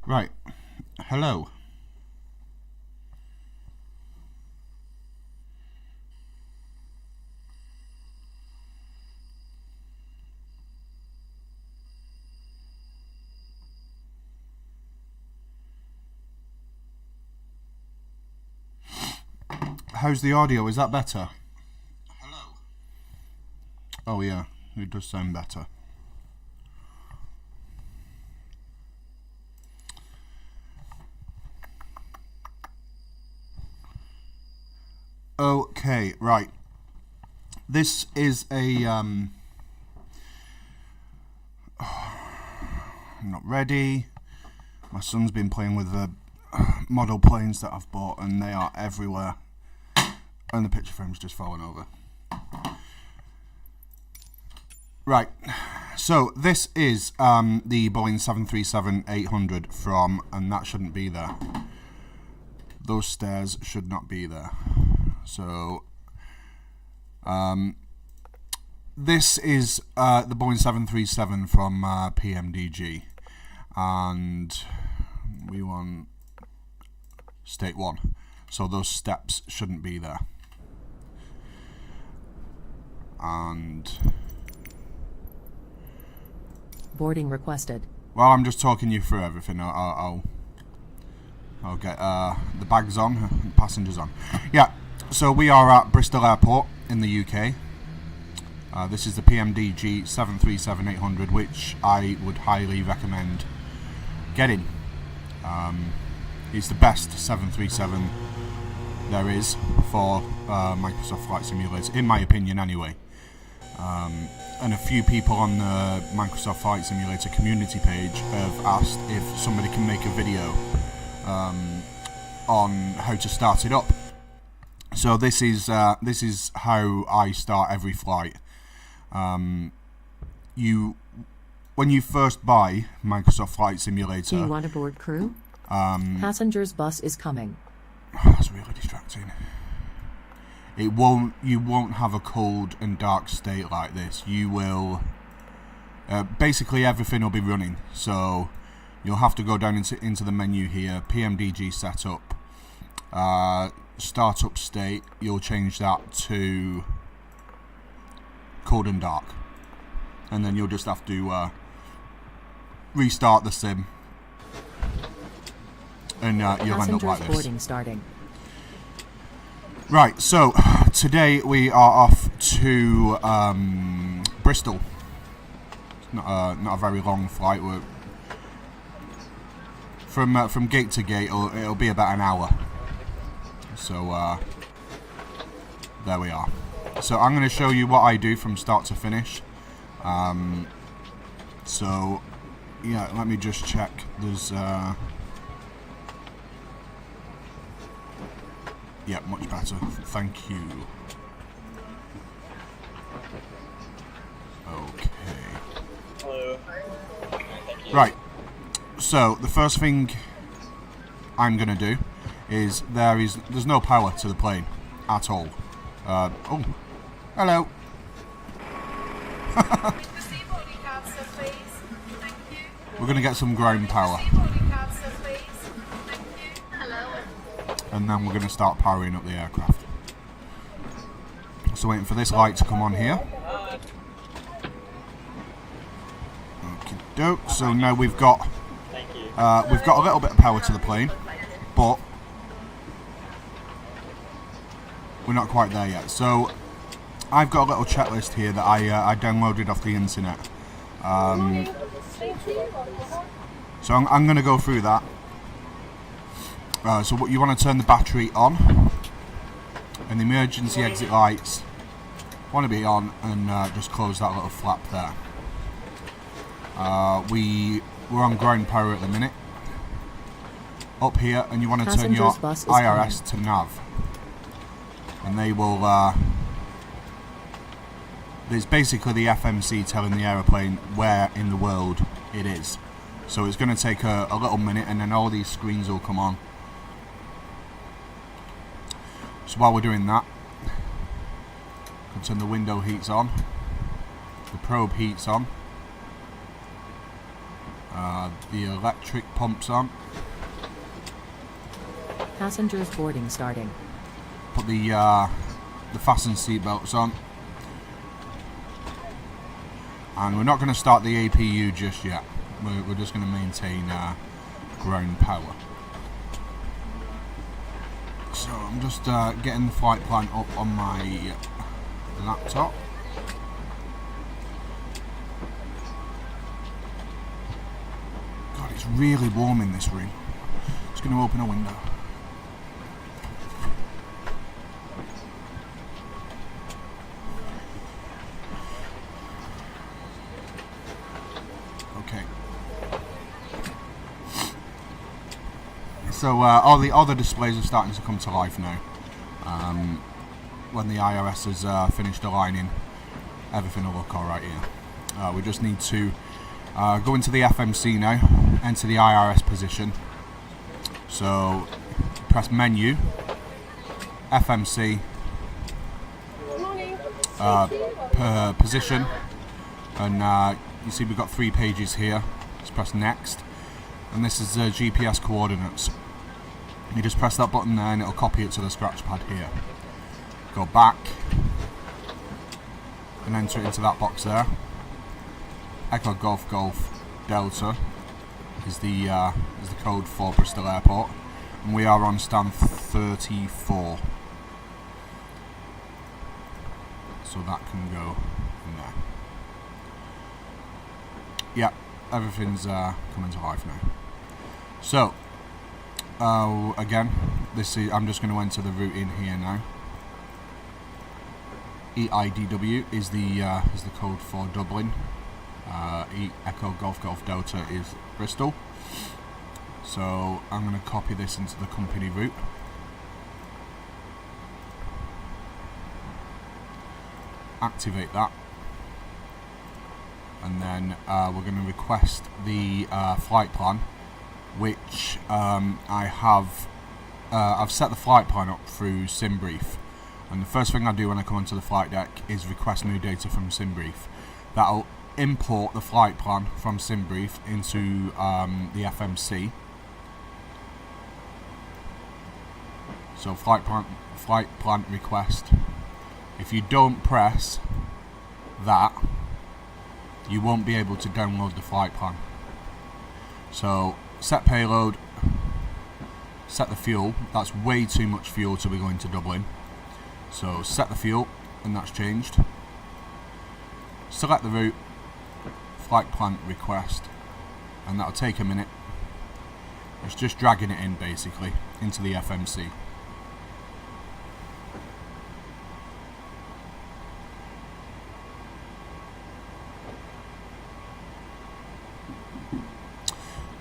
Right. Hello. How's the audio? Is that better? Hello. Oh yeah, it does sound better. Okay, right. This is a I'm not ready. My son's been playing with the model planes that I've bought, and they are everywhere. And the picture frame's just fallen over. Right. So this is the Boeing 737-800 from, and that shouldn't be there. Those stairs should not be there. So this is the Boeing 737 from PMDG, and we want state 1. So those steps shouldn't be there. And boarding requested. Well, I'm just talking you through everything. I'll get the bags on, the passengers on. Yeah, so we are at Bristol Airport in the UK. This is the PMDG 737-800, which I would highly recommend getting. It's the best 737 there is for Microsoft Flight Simulators, in my opinion anyway. And a few people on the Microsoft Flight Simulator community page have asked if somebody can make a video on how to start it up. So this is how I start every flight. When you first buy Microsoft Flight Simulator, Do you want a board crew? Passengers bus is coming. That's really distracting. You won't have a cold and dark state like this. You will basically everything will be running. So you'll have to go down into the menu here, PMDG setup, startup state. You'll change that to cold and dark, and then you'll just have to restart the sim, and you'll end up like this. Boarding starting. Right, so today we are off to Bristol. It's not a very long flight. We're from gate to gate. It'll be about an hour. So there we are. So I'm going to show you what I do from start to finish. So yeah, let me just check. There's yeah, much better. Thank you. Okay. Hello. Right. So the first thing I'm gonna do is there's no power to the plane at all. Oh, hello. We're gonna get some ground power. And then we're going to start powering up the aircraft. So waiting for this light to come on here. Okie doke. So now we've got a little bit of power to the plane, but we're not quite there yet. So I've got a little checklist here that I downloaded off the internet. So I'm going to go through that. So what you want to turn the battery on, and the emergency exit lights want to be on, and just close that little flap there. We're on ground power at the minute. Up here, and you want to turn your IRS to nav, and they will. There's basically the FMC telling the aeroplane where in the world it is. So it's going to take a little minute, and then all these screens will come on. So while we're doing that, we'll turn the window heats on, the probe heats on, The electric pump's on. Passengers boarding starting. Put the fasten seatbelts on. And we're not going to start the APU just yet. We're just going to maintain ground power. So I'm just getting the flight plan up on my laptop. God, it's really warm in this room. Just going to open a window. Okay. So all the displays are starting to come to life now. When the IRS has finished aligning, everything will look alright here. We just need to go into the FMC now, enter the IRS position. So press menu, FMC, per position, and you see we've got 3 pages here. Let's press next, and this is GPS coordinates. You just press that button there and it'll copy it to the scratch pad here. Go back and enter it into that box there. Echo Golf Golf Delta is the code for Bristol Airport, and we are on stand 34. So that can go in there. Yeah, everything's coming to life now. So again, I'm just going to enter the route in here now. EIDW is the code for Dublin. Echo Golf Golf Delta is Bristol. So I'm going to copy this into the company route. Activate that, and then we're going to request the flight plan, which I've set the flight plan up through SimBrief, and the first thing I do when I come onto the flight deck is request new data from SimBrief. That'll import the flight plan from SimBrief into the FMC. So flight plan request. If you don't press that, you won't be able to download the flight plan. So set payload, set the fuel. That's way too much fuel to be going to Dublin. So set the fuel, and that's changed. Select the route, flight plan request, and that'll take a minute. It's just dragging it in basically into the FMC.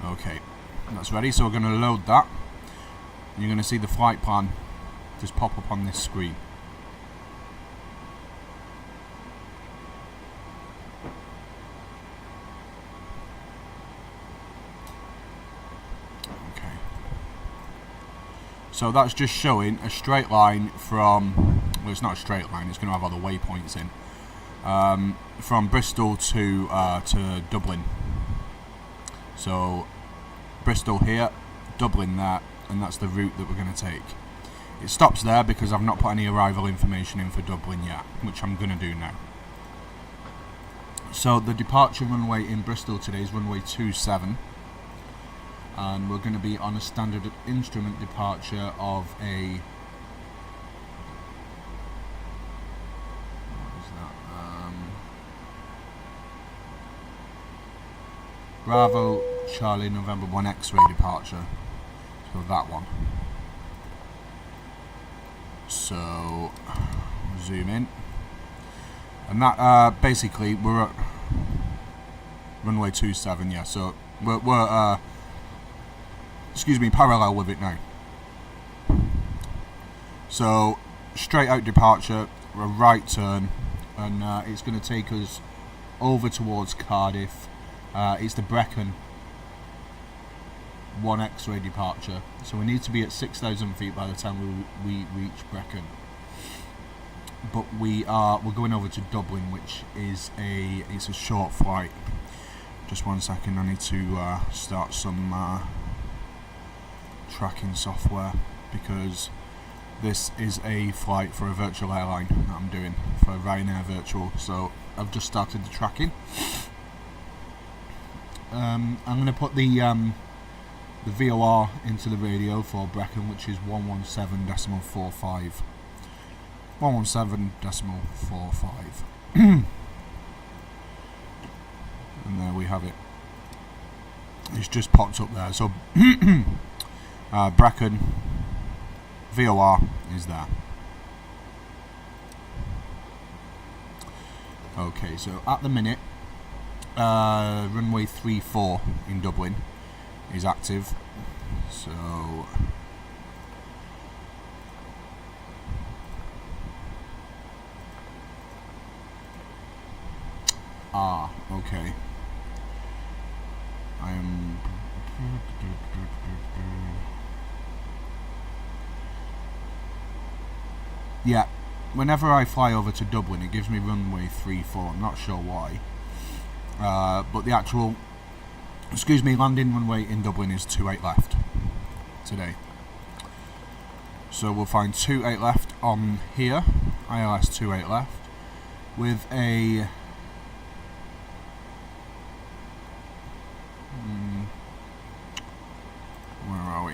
Okay, that's ready, so we're going to load that. You're going to see the flight plan just pop up on this screen. Okay. So that's just showing a straight line from, well, it's not a straight line, it's going to have other waypoints in, from Bristol to Dublin. So Bristol here, Dublin there, and that's the route that we're going to take. It stops there because I've not put any arrival information in for Dublin yet, which I'm going to do now. So the departure runway in Bristol today is runway 27, and we're going to be on a standard instrument departure of a, what is that? Bravo Charlie November 1 X-ray departure. So that one. So zoom in, and that basically we're at runway 27. Yeah, so we're excuse me, parallel with it now. So straight out departure, a right turn, and it's going to take us over towards Cardiff. It's the Brecon 1 X-ray departure, so we need to be at 6,000 feet by the time we reach Brecon. But we're going over to Dublin, which is it's a short flight. Just 1 second, I need to start some tracking software, because this is a flight for a virtual airline that I'm doing for Ryanair Virtual. So I've just started the tracking. I'm going to put the VOR into the radio for Brecon, which is 117.45. 117.45. And there we have it. It's just popped up there. So Brecon VOR is there. Okay, so at the minute, runway 34 in Dublin is active. So okay. I am yeah, whenever I fly over to Dublin it gives me runway 34, I'm not sure why. But the actual landing runway in Dublin is 28 left today. So we'll find 28 left on here, ILS 28 left, with a where are we?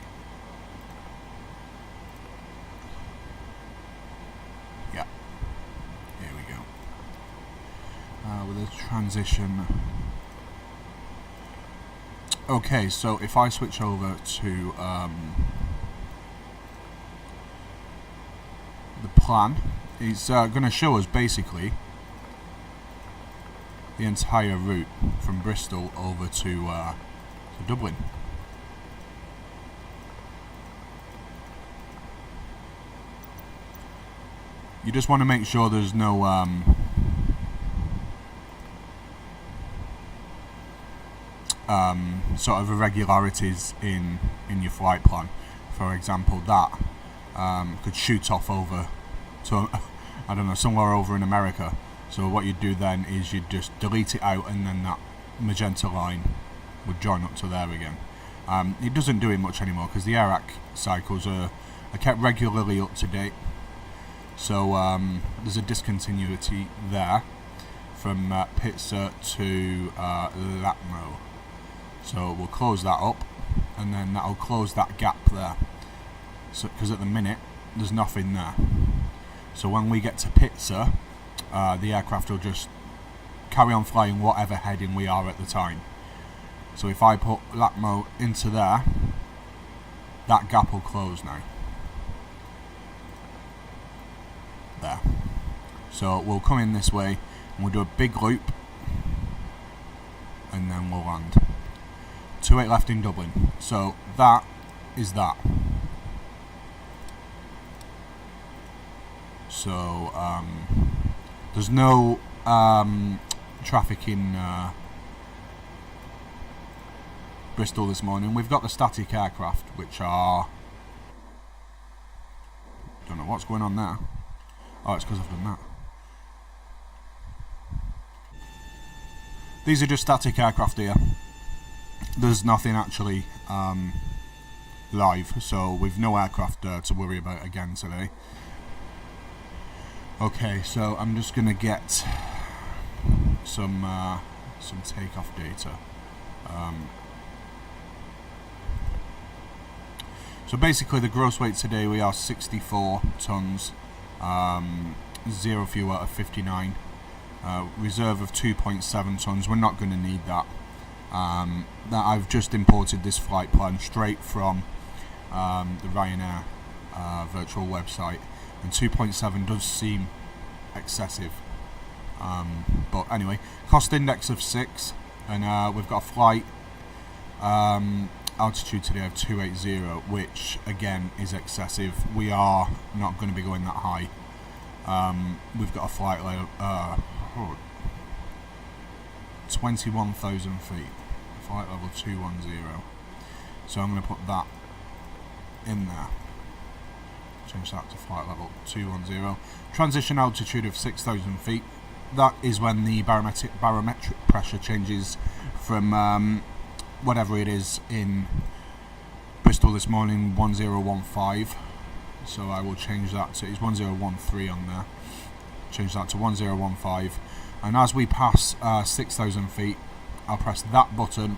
Yeah, here we go. With a transition. Okay, so if I switch over to the plan, it's going to show us basically the entire route from Bristol over to Dublin. You just want to make sure there's no sort of irregularities in your flight plan. For example, that could shoot off over to I don't know, somewhere over in America. So what you'd do then is you'd just delete it out, and then that magenta line would join up to there again. It doesn't do it much anymore because the AIRAC cycles are kept regularly up to date. So there's a discontinuity there from Pitzer to Latmo. So we'll close that up, and then that'll close that gap there. So because at the minute there's nothing there. So when we get to Pitzer, the aircraft will just carry on flying whatever heading we are at the time. So if I put Latmo into there, that gap will close now. There. So we'll come in this way and we'll do a big loop, and then we'll land. 28 left in Dublin. So that is that. So there's no traffic in Bristol this morning. We've got the static aircraft, which are, don't know what's going on there. Oh, it's because I've done that. These are just static aircraft here. There's nothing actually live, so we've no aircraft to worry about again today. Okay, so I'm just gonna get some takeoff data. So basically, the gross weight today, we are 64 tons, 0 fuel out of 59. Reserve of 2.7 tons. We're not going to need that. That I've just imported this flight plan straight from the Ryanair virtual website, and 2.7 does seem excessive. But anyway, cost index of 6, and we've got a flight altitude today of 280, which again is excessive. We are not going to be going that high. We've got a flight level 21,000 feet, flight level 210. So I'm going to put that in there. Change that to flight level 210. Transition altitude of 6,000 feet. that is when the barometric pressure changes from whatever it is in Bristol this morning, 1015. So I will change that to, it's 1013 on there. Change that to 1015, and as we pass 6,000 feet, I'll press that button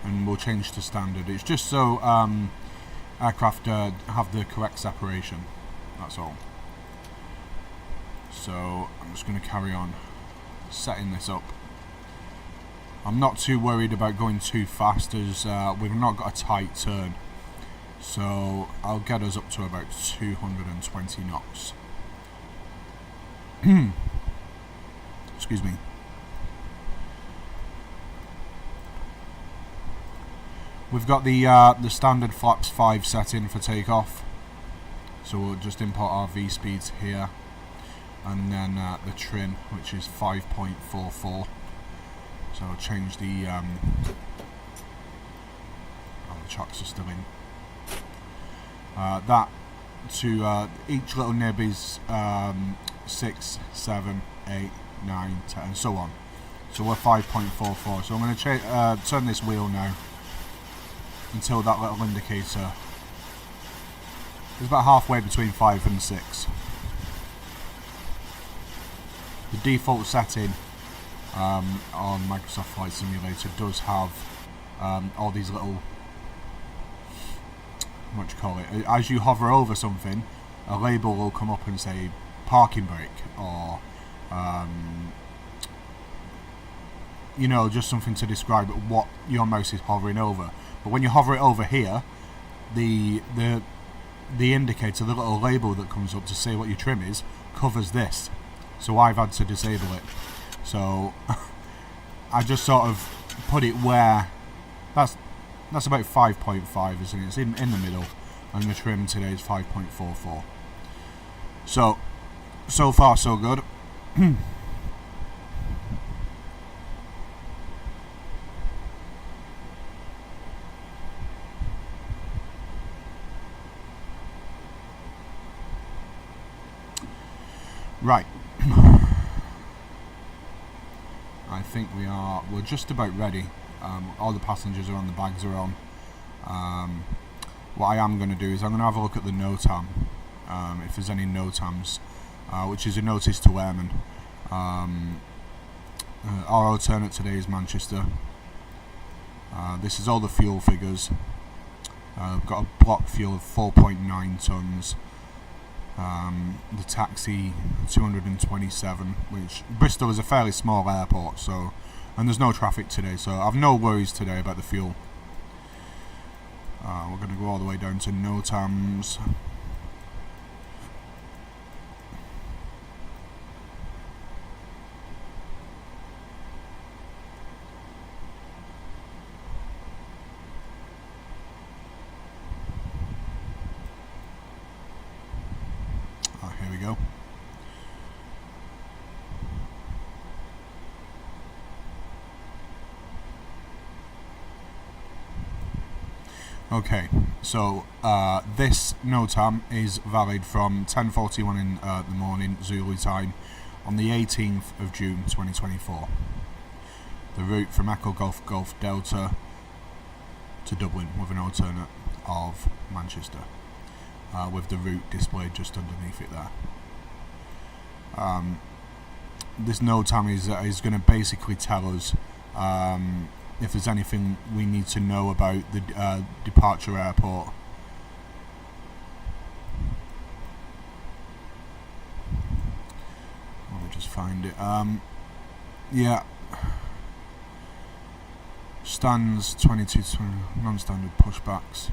and we'll change to standard. It's just so aircraft have the correct separation, that's all. So I'm just going to carry on setting this up. I'm not too worried about going too fast, as we've not got a tight turn, so I'll get us up to about 220 knots. Excuse me. We've got the standard flaps 5 set in for takeoff, so we'll just import our V speeds here, and then the trim, which is 5.44. So I'll change the chocks are still in. That to each little nib is 6, 7, 8, 9, 10, and so on. So we're 5.44. So I'm going to turn this wheel now until that little indicator is about halfway between 5 and 6. The default setting on Microsoft Flight Simulator does have all these little, what do you call it? As you hover over something, a label will come up and say parking brake, or you know, just something to describe what your mouse is hovering over. But when you hover it over here, the indicator, the little label that comes up to say what your trim is, covers this. So I've had to disable it. So I just sort of put it where that's about 5.5, isn't it? It's in the middle, and the trim today is 5.44. So far so good. Right. I think we're just about ready. All the passengers are on, the bags are on. What I am going to do is I'm going to have a look at the NOTAM, if there's any NOTAMs, which is a notice to airmen. Our alternate today is Manchester. This is all the fuel figures. We've got a block fuel of 4.9 tonnes. The taxi 227, which Bristol is a fairly small airport, so, and there's no traffic today, so I've no worries today about the fuel. We're going to go all the way down to NOTAMs. Here we go. Okay, so this NOTAM is valid from 10:41 in the morning Zulu time on the 18th of June 2024. The route from Echo Golf Golf Delta to Dublin with an alternate of Manchester, with the route displayed just underneath it there. This NOTAM is going to basically tell us if there's anything we need to know about the departure airport. Let me just find it. Yeah. Stands 22 to 20, non-standard pushbacks.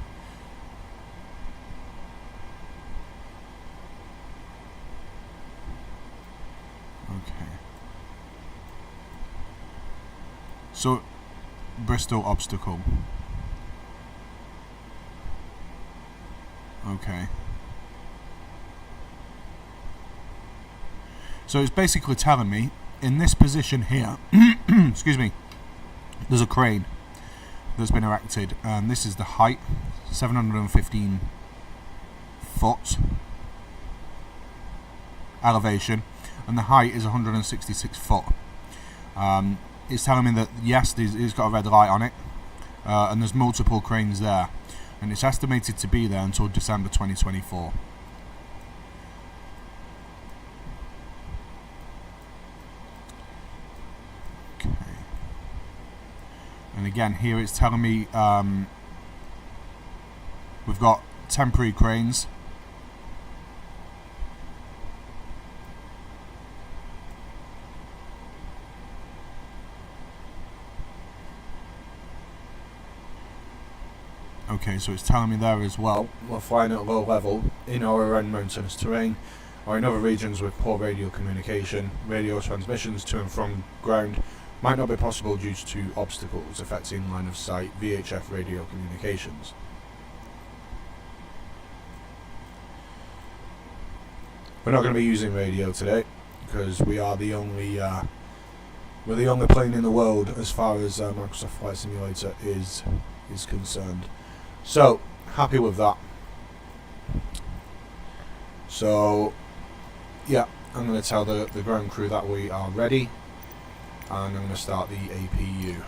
Okay. So Bristol obstacle. Okay. So it's basically telling me in this position here, excuse me, there's a crane that's been erected, and this is the height, 715 foot elevation, and the height is 166 foot. It's telling me that yes, it's got a red light on it, and there's multiple cranes there, and it's estimated to be there until December 2024. Okay. And again, here it's telling me we've got temporary cranes. Okay, so it's telling me there as well, we're flying at a low level in or around mountainous terrain or in other regions with poor radio communication. Radio transmissions to and from ground might not be possible due to obstacles affecting line of sight VHF radio communications. We're not going to be using radio today because we are the only we're the only plane in the world as far as Microsoft Flight Simulator is concerned. So, happy with that. So, yeah, I'm going to tell the ground crew that we are ready, and I'm going to start the APU.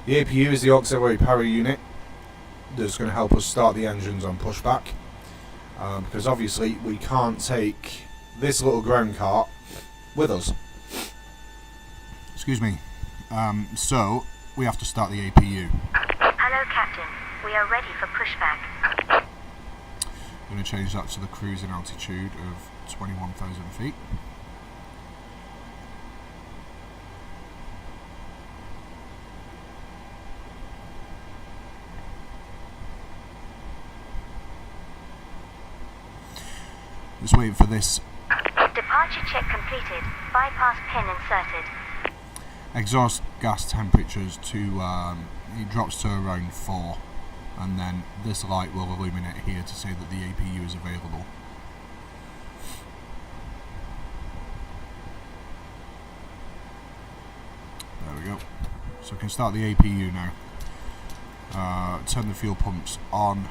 The APU is the auxiliary power unit that's going to help us start the engines on pushback, because obviously we can't take this little ground cart with us. Excuse me. So, we have to start the APU. Hello, Captain. We are ready for pushback. I'm going to change that to the cruising altitude of 21,000 feet. Just waiting for this. Departure check completed. Bypass pin inserted. Exhaust gas temperatures to it drops to around 4, and then this light will illuminate here to say that the APU is available. There we go. So we can start the APU now. Turn the fuel pumps on.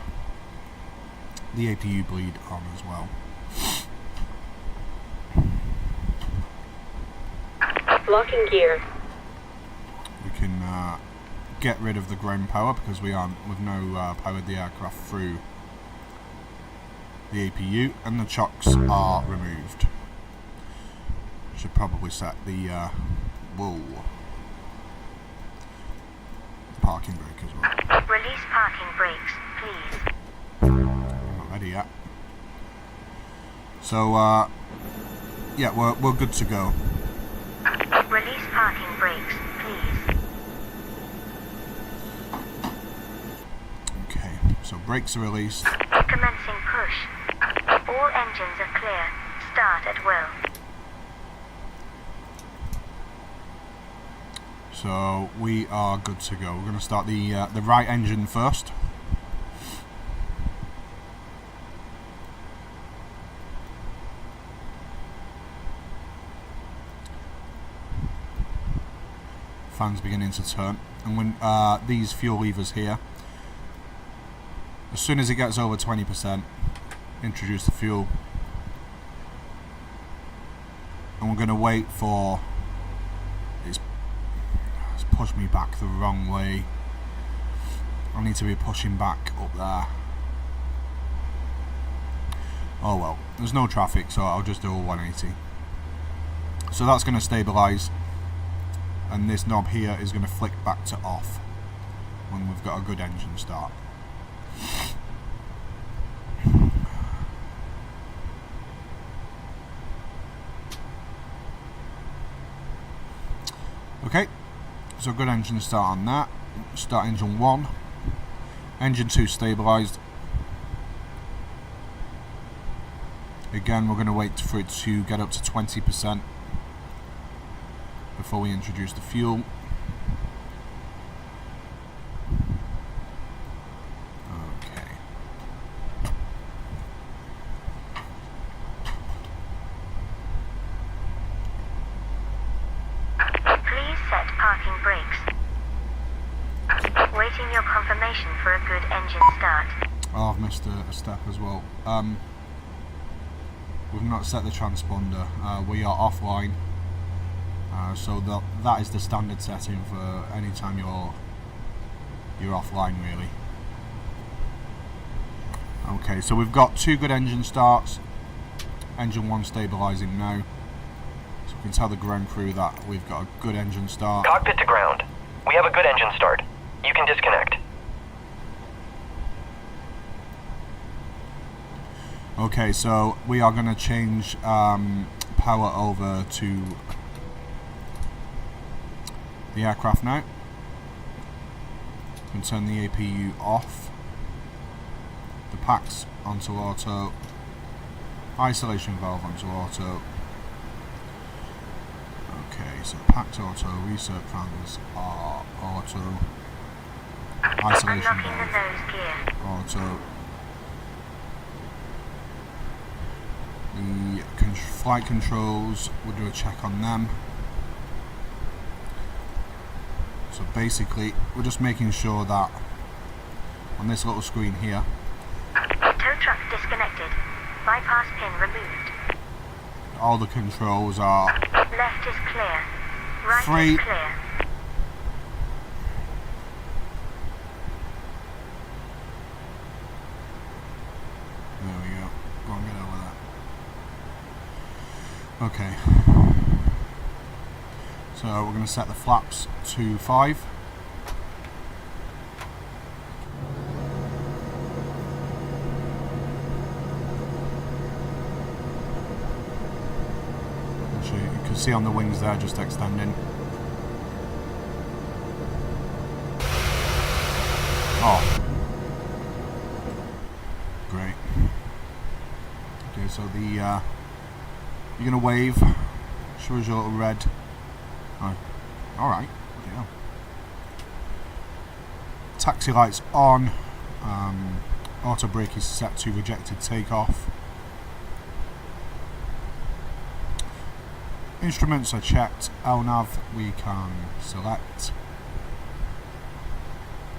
The APU bleed on as well. Locking gear. We can get rid of the ground power because we've no powered the aircraft through the APU, and the chocks are removed. Should probably set the parking brake as well. Release parking brakes, please. Not ready yet. So yeah, we're good to go. Release parking brakes, please. Okay, so brakes are released. Commencing push. All engines are clear. Start at will. So we are good to go. We're going to start the right engine first. Fans beginning to turn, and when these fuel levers here, as soon as it gets over 20%, introduce the fuel, and we're going to wait for it's pushed me back the wrong way. I need to be pushing back up there. Oh well, there's no traffic, so I'll just do a 180. So that's going to stabilise, and this knob here is going to flick back to off when we've got a good engine start. Okay, so good engine start on that. Start engine 1. Engine 2 stabilised. Again, we're going to wait for it to get up to 20% before we introduce the fuel. Okay. Please set parking brakes. Waiting your confirmation for a good engine start. Oh, I've missed a step as well. We've not set the transponder. We are offline. So that is the standard setting for any time you're offline, really. Okay, so we've got 2 good engine starts. Engine 1 stabilising now. So we can tell the ground crew that we've got a good engine start. Cockpit to ground. We have a good engine start. You can disconnect. Okay, so we are going to change power over to the aircraft now. And turn the APU off. The packs onto auto. Isolation valve onto auto. Okay, so packs auto, reset fans are auto. Isolation Unlocking the valve nose gear. auto. The flight controls, we'll do a check on them. So basically, we're just making sure that on this little screen here, Tow truck disconnected. Bypass pin removed. all the controls are Left is clear. Right free. is clear. There we go. Go on, get over that. Okay. So we're going to set the flaps to 5. You can see on the wings there just extending. Oh. Great. Okay, so the you're gonna wave. Shows your little red. Oh, all right. Yeah. Taxi lights on. Auto brake is set to rejected takeoff. Instruments are checked. LNAV we can select.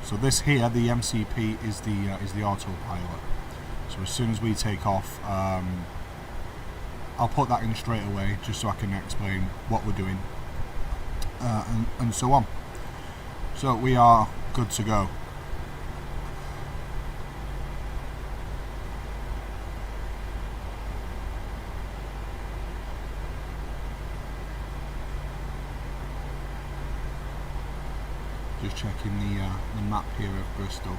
So this here, the MCP, is the autopilot. So as soon as we take off, I'll put that in straight away, just so I can explain what we're doing, and so on. So we are good to go. Just checking the map here of Bristol.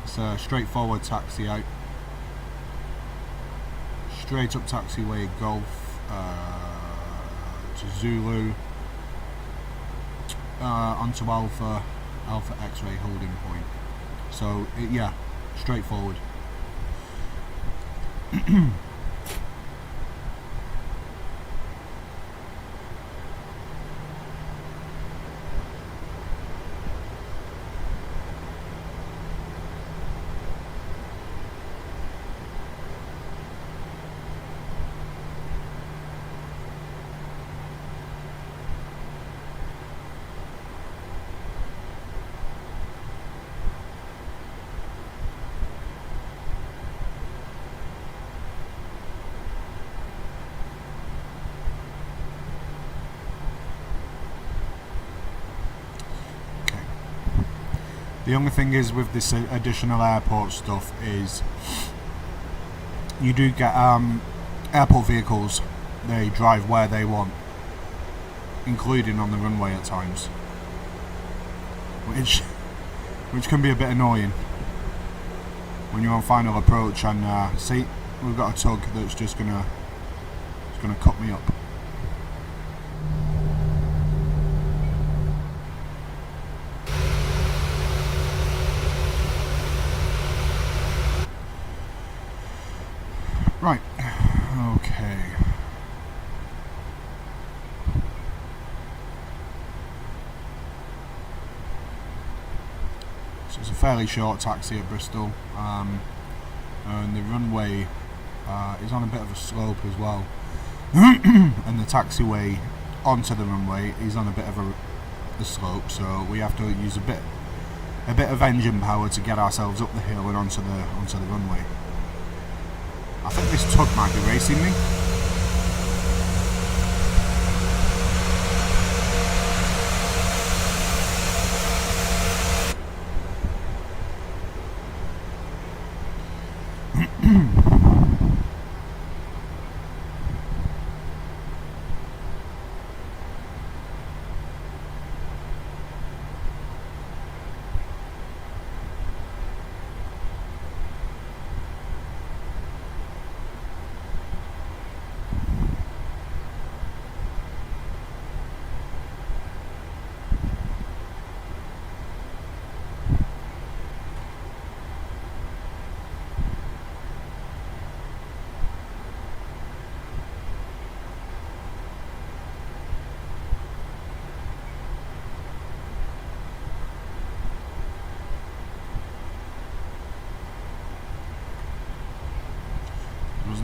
It's a straightforward taxi out. Straight up taxiway Golf to Zulu, onto Alpha X-ray holding point. So yeah, straightforward. The only thing is with this additional airport stuff is you do get airport vehicles, they drive where they want, including on the runway at times, which can be a bit annoying when you're on final approach and see, we've got a tug that's just gonna cut me up. Right, okay. So it's a fairly short taxi at Bristol, and the runway is on a bit of a slope as well, and the taxiway onto the runway is on a bit of a slope, so we have to use a bit of engine power to get ourselves up the hill and onto the runway. I think this tug might be racing me.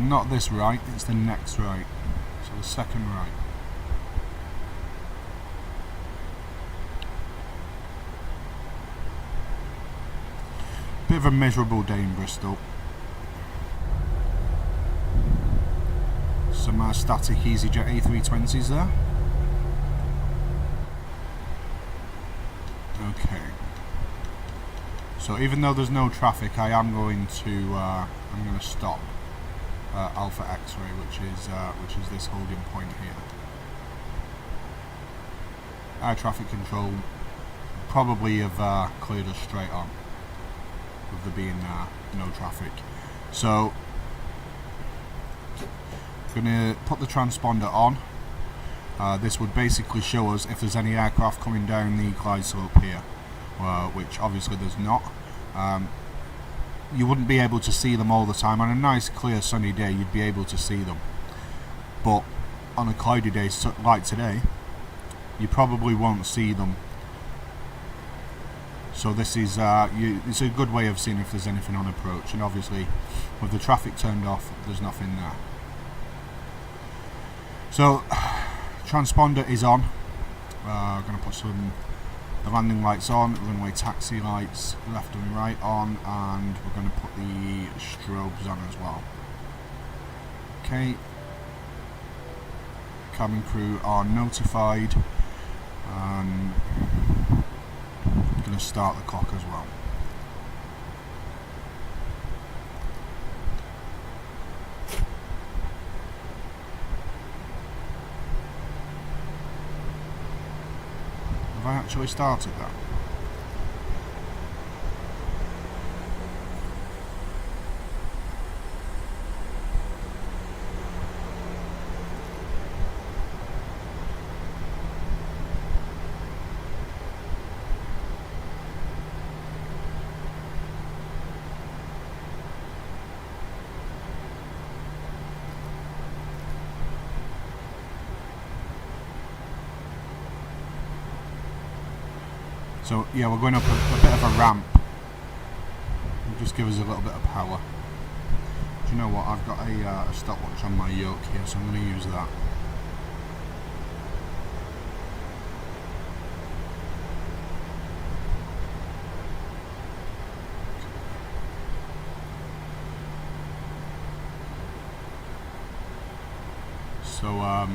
Not this right, it's the next right. So the second right. Bit of a miserable day in Bristol. Some static EasyJet A320s there. Okay. So even though there's no traffic, I am going to I'm going to stop. Alpha X-ray, which is this holding point here. Air traffic control probably have cleared us straight on, with there being no traffic. So I'm going to put the transponder on. This would basically show us if there's any aircraft coming down the glide slope here, which obviously there's not. You wouldn't be able to see them all the time. On a nice clear sunny day you'd be able to see them, but on a cloudy day like today you probably won't see them. So this is it's a good way of seeing if there's anything on approach, and obviously with the traffic turned off there's nothing there. So transponder is on. I'm going to put the landing lights on, runway taxi lights left and right on, and we're going to put the strobes on as well. Okay, cabin crew are notified, and I'm going to start the clock as well. Have I actually started that? So yeah, we're going up a bit of a ramp. It'll just give us a little bit of power. Do you know what? I've got a stopwatch on my yoke here, so I'm going to use that. So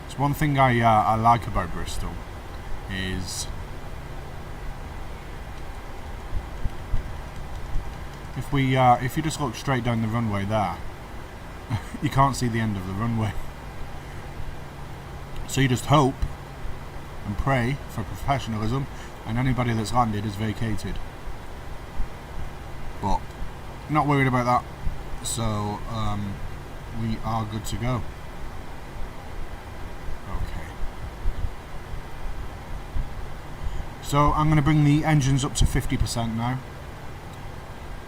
it's one thing I like about Bristol is if you just look straight down the runway there, you can't see the end of the runway. So you just hope and pray for professionalism, and anybody that's landed is vacated. But not worried about that, so we are good to go. So I'm going to bring the engines up to 50% now,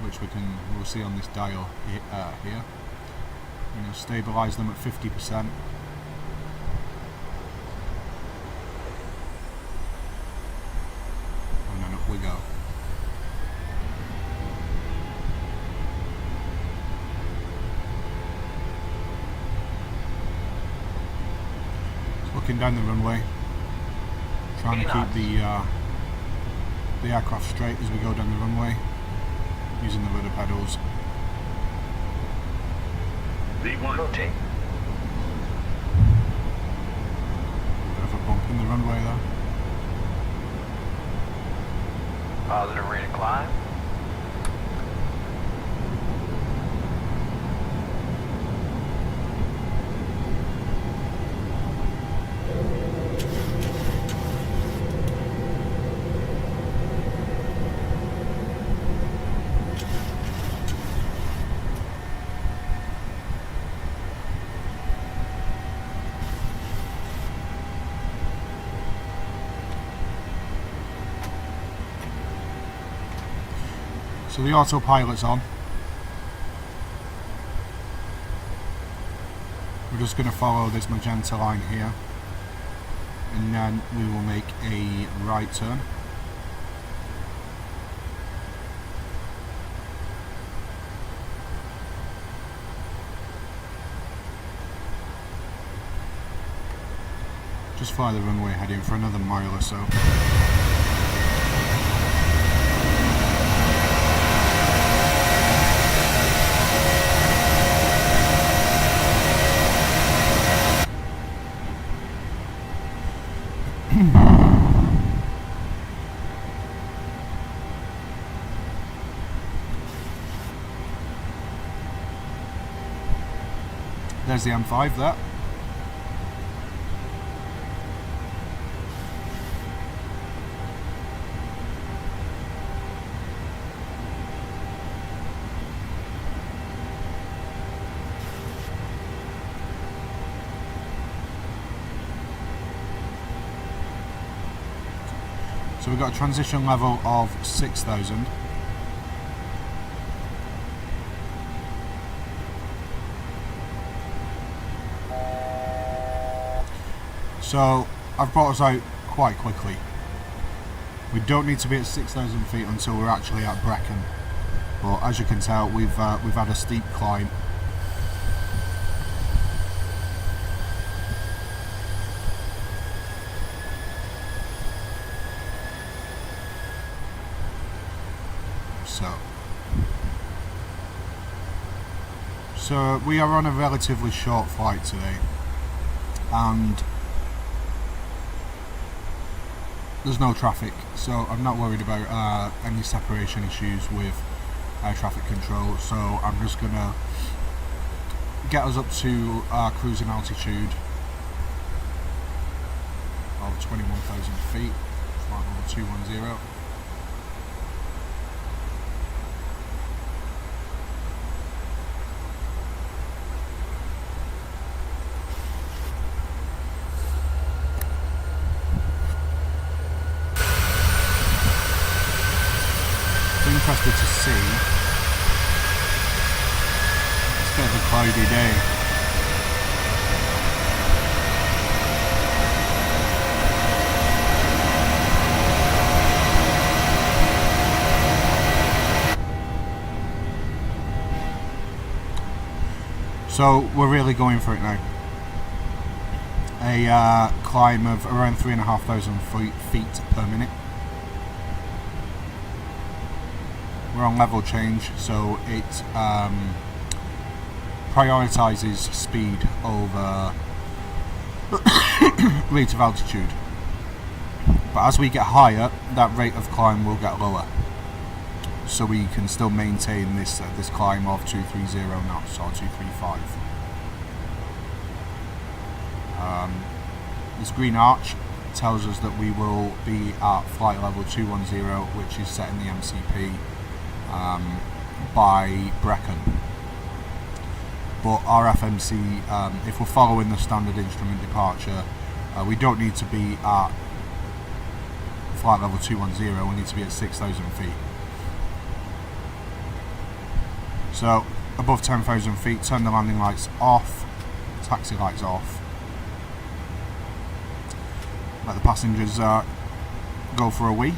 which we'll see on this dial here. I'm going to stabilise them at 50%. And then up we go. Looking down the runway, trying to keep the aircraft straight as we go down the runway, using the rudder pedals. B1. Rotate. Bit of a bump in the runway there. Positive rate of climb. So the autopilot's on. We're just going to follow this magenta line here, and then we will make a right turn. Just fly the runway heading for another mile or so. There's the M5 there. So we've got a transition level of 6,000. So I've brought us out quite quickly. We don't need to be at 6,000 feet until we're actually at Brecon. But as you can tell, we've had a steep climb. So we are on a relatively short flight today, and there's no traffic, so I'm not worried about any separation issues with air traffic control. So I'm just gonna get us up to our cruising altitude of 21,000 feet, flight number 210. Interested to see. It's a bit of a cloudy day. So we're really going for it now. A climb of around 3,500 feet per minute. We're on level change, so it prioritizes speed over rate of altitude. But as we get higher, that rate of climb will get lower. So we can still maintain this this climb of 230 knots or 235. This green arch tells us that we will be at flight level 210, which is set in the MCP. By Brecon, but our FMC, if we're following the standard instrument departure, we don't need to be at flight level 210, we need to be at 6,000 feet. So above 10,000 feet, turn the landing lights off, taxi lights off, let the passengers go for a wee.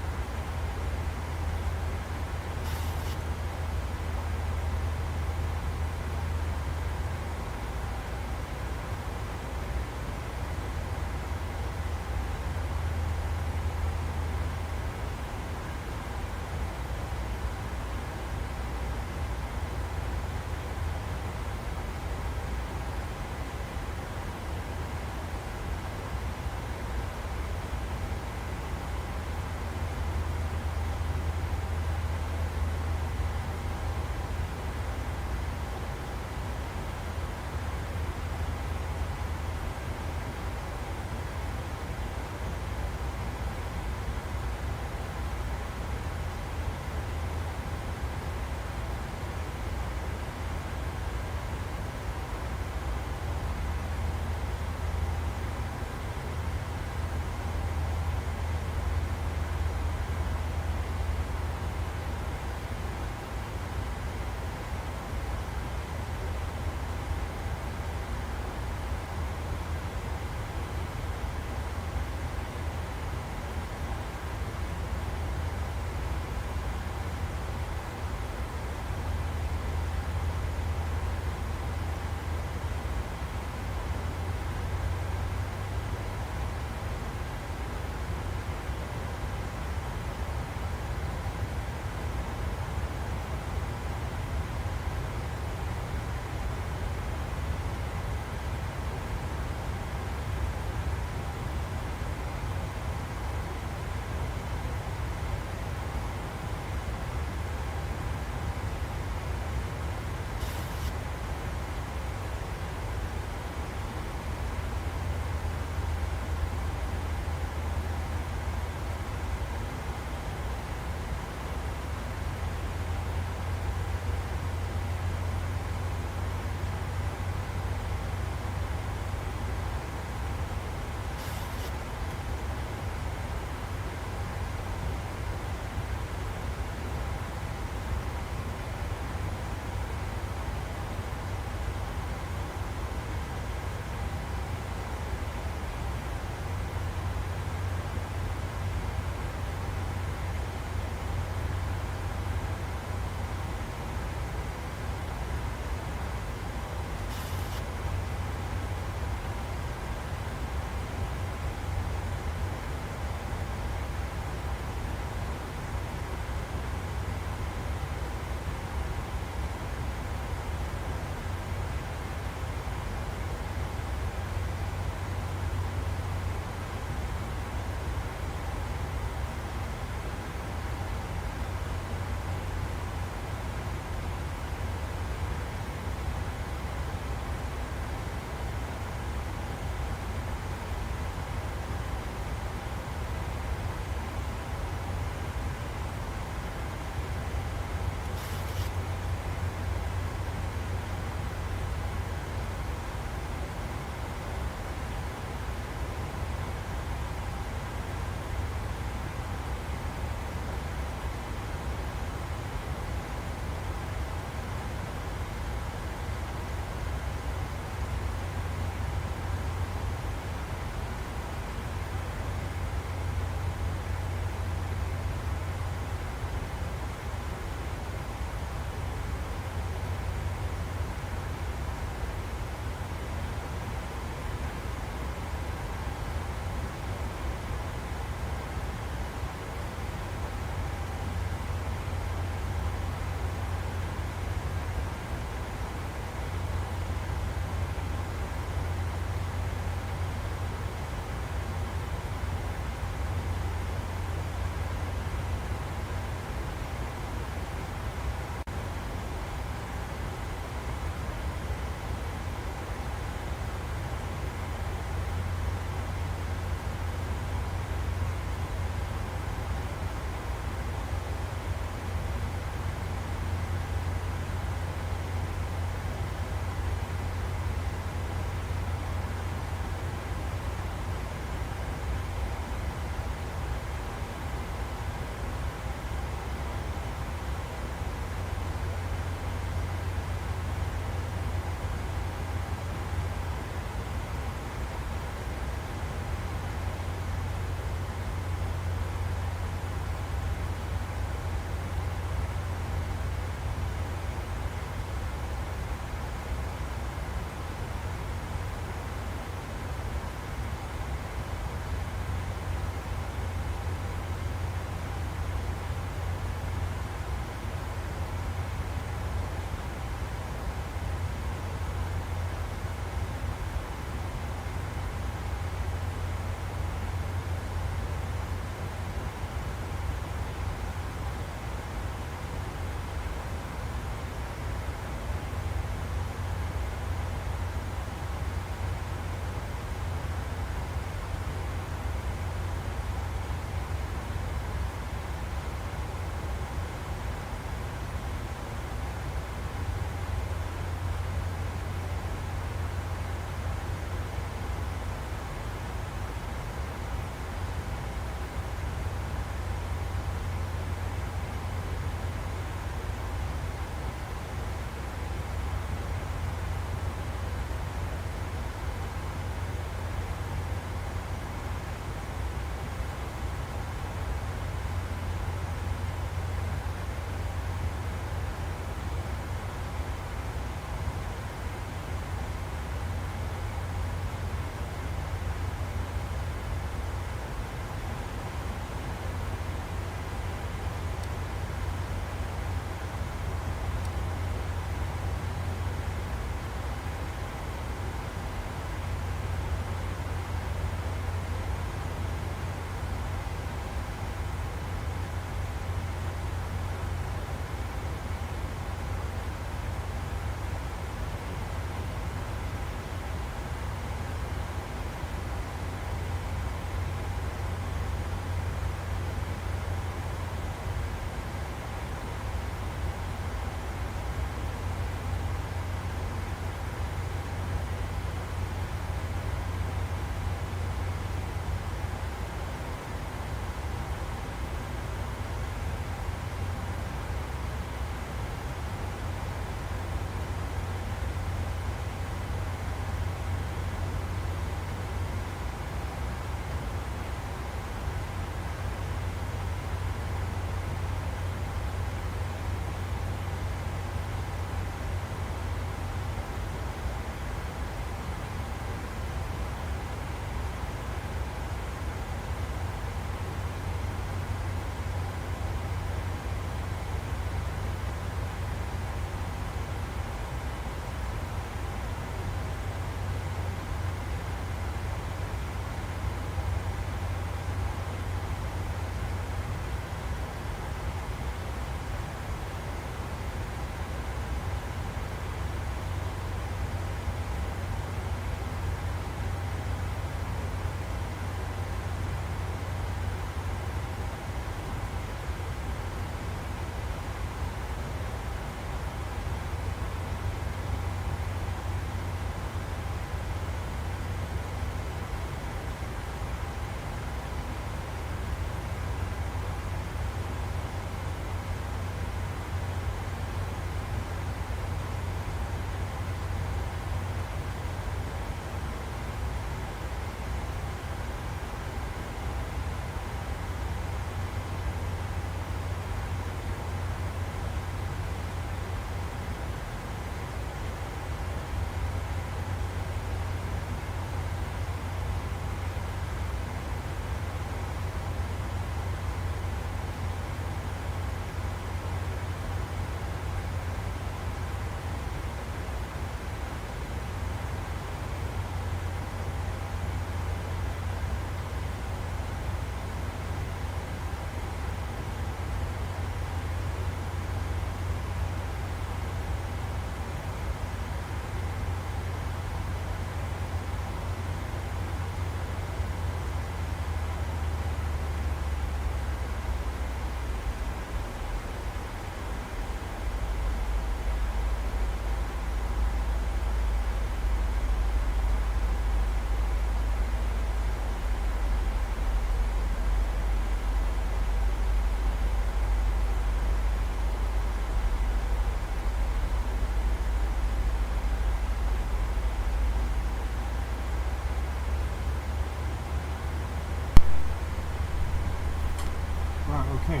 Okay,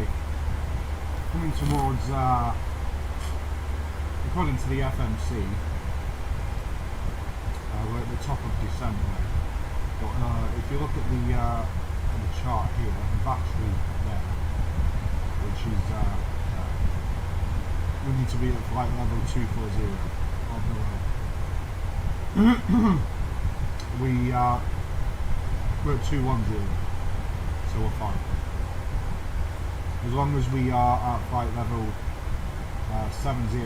coming towards, according to the FMC, we're at the top of descent now. But if you look at the chart here, the battery there, which is we need to be at flight level 240 or below. We're at 210, so we're fine. As long as we are at flight level 70,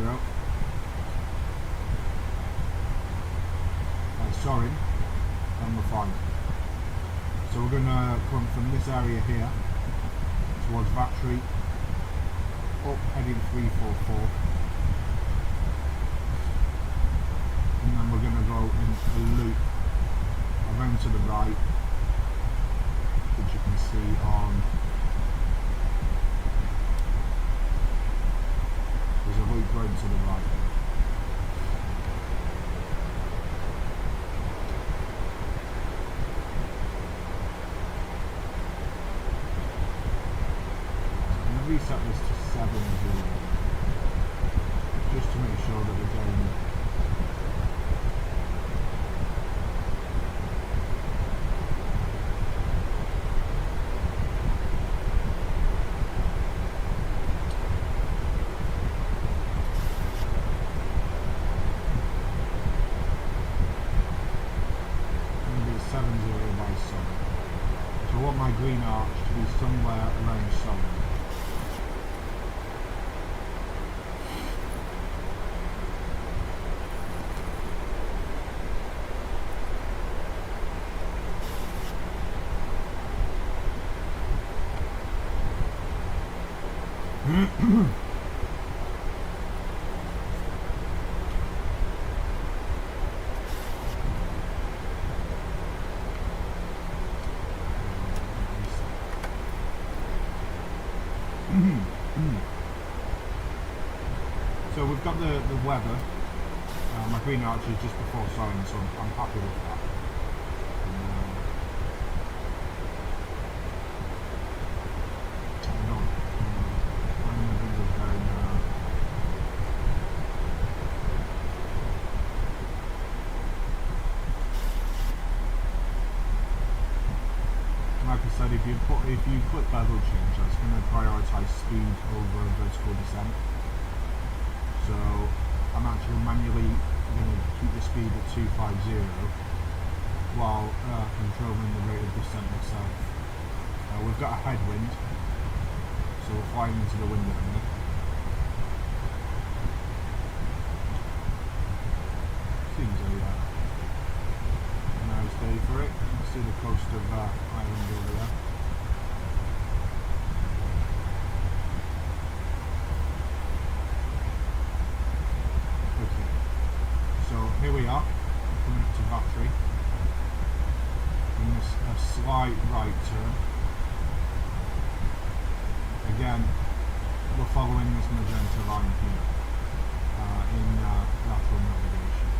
soaring, then we're fine. So we're going to come from this area here towards Battery, up heading 344, and then we're going to go in a loop around to the right, which you can see on, there's a loop round to the right. Reset this to 70 just to make sure that we're getting maybe 70 by sun. So I want my green arch to be somewhere around sun. So we've got the weather. My green arch is just before soaring, so I'm happy with that. Like I said, if you click bevel change, that's going to prioritise speed over vertical descent. So I'm actually manually going to keep the speed at 250 while controlling the rate of descent myself. We've got a headwind, so we're flying into the wind at the minute. Seems a nice day for it. You can see the coast of Ireland over there. Here we are, coming up to Battery, and this a slight right turn. Again, we're following this magenta line here in lateral navigation.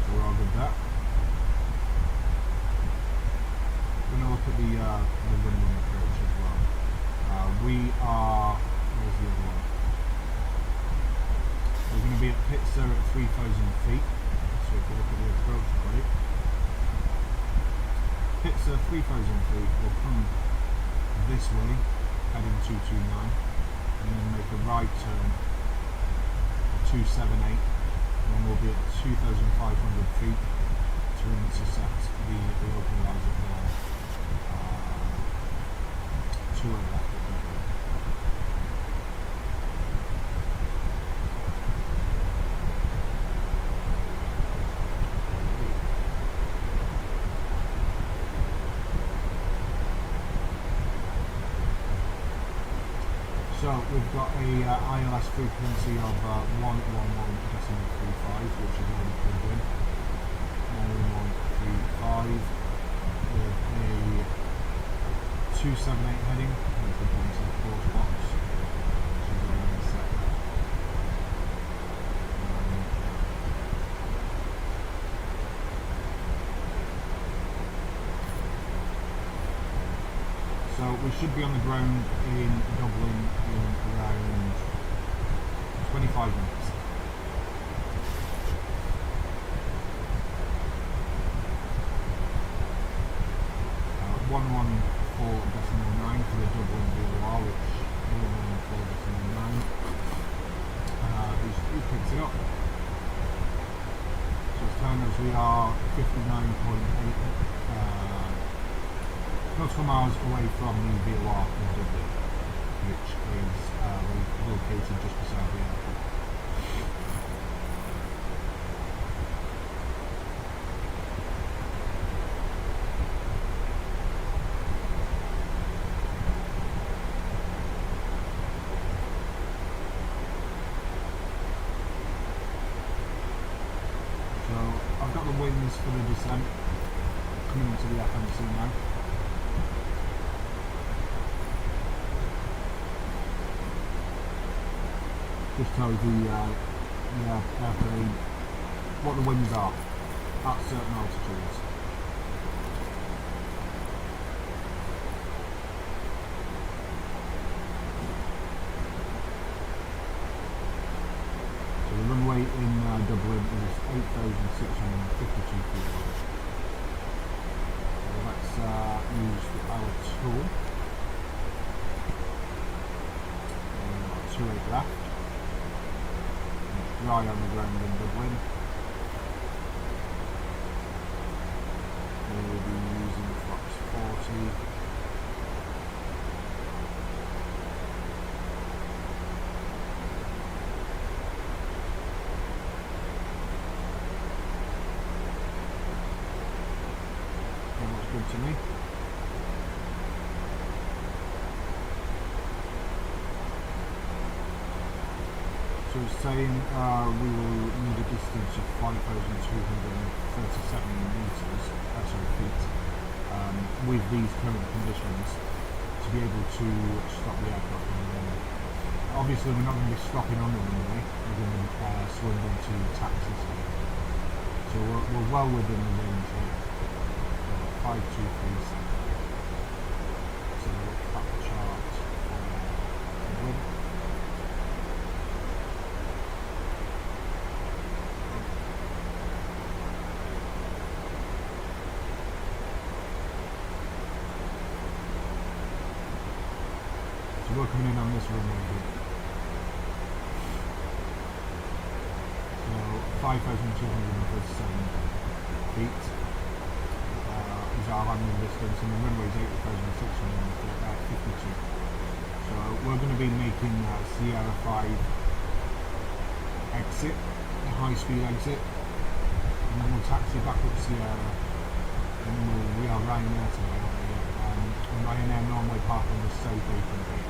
So we're all good there. We're going to look at the winding approach as well. We are, where's the other one? We're going to be at Pitzer at 3,000 feet, so if you look at the approach body. Pitzer 3,000 feet, we'll come this way, heading 229, and then make a right turn at 278, and we'll be at 2,500 feet to intercept the localizer there to our left. So we've got a ILS frequency of 111.35, which is already plugged in. 111.35 with a 278 heading, which we're going to the course box, which is already set. we should be on the ground in Dublin in around 25 minutes. 114.9 for the Dublin VOR, which 114.9 who picks it up. So it's telling us we are 59.8 nautical miles away from the VOR in Dublin, which is located just beside the airport. I've got the winds for the descent coming into the FMC now. Just tell the airplane what the winds are at certain altitudes. The runway in Dublin is 8,652 feet away. So let's use our tool. 28 left. It's dry on the ground in Dublin. We'll be using Fox 40. Good to me. So it's saying we will need a distance of 5,237 meters, feet, with these current conditions to be able to stop the aircraft on the runway. Obviously we're not going to be stopping on the runway, we're going to swing into taxis here. So we're well within the range here. 5237. So look at the chart for the wind. So we're coming in on this runway here. So 5,237 feet. Is our landing distance, and the runway is 8,652. So we're going to be making Sierra 5 exit, a high speed exit, and then we'll taxi back up Sierra, and we are Ryanair today, and Ryanair normally park on the safe apron here,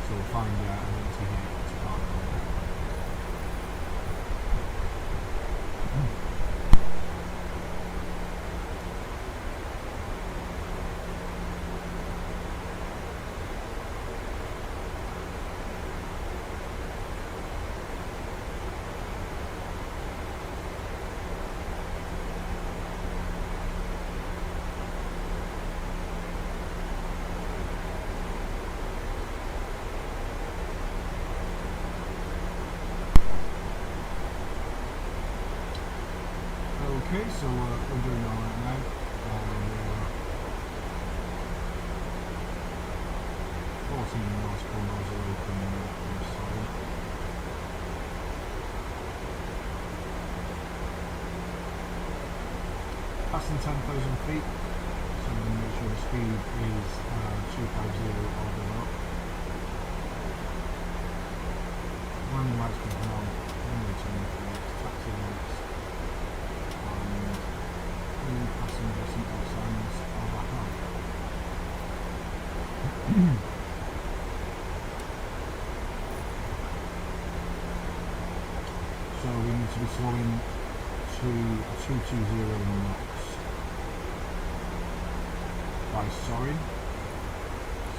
so we'll find an empty here to park on. Okay, so we're doing all right now. 14 nautical miles away from Bristol. Passing 10,000 feet, so I'm going to make sure the speed is 250 or below. Landing lights coming on, runway turning flags, taxi lights. Passenger seatbelt signs are back on. So we need to be slowing to 220 knots by soaring.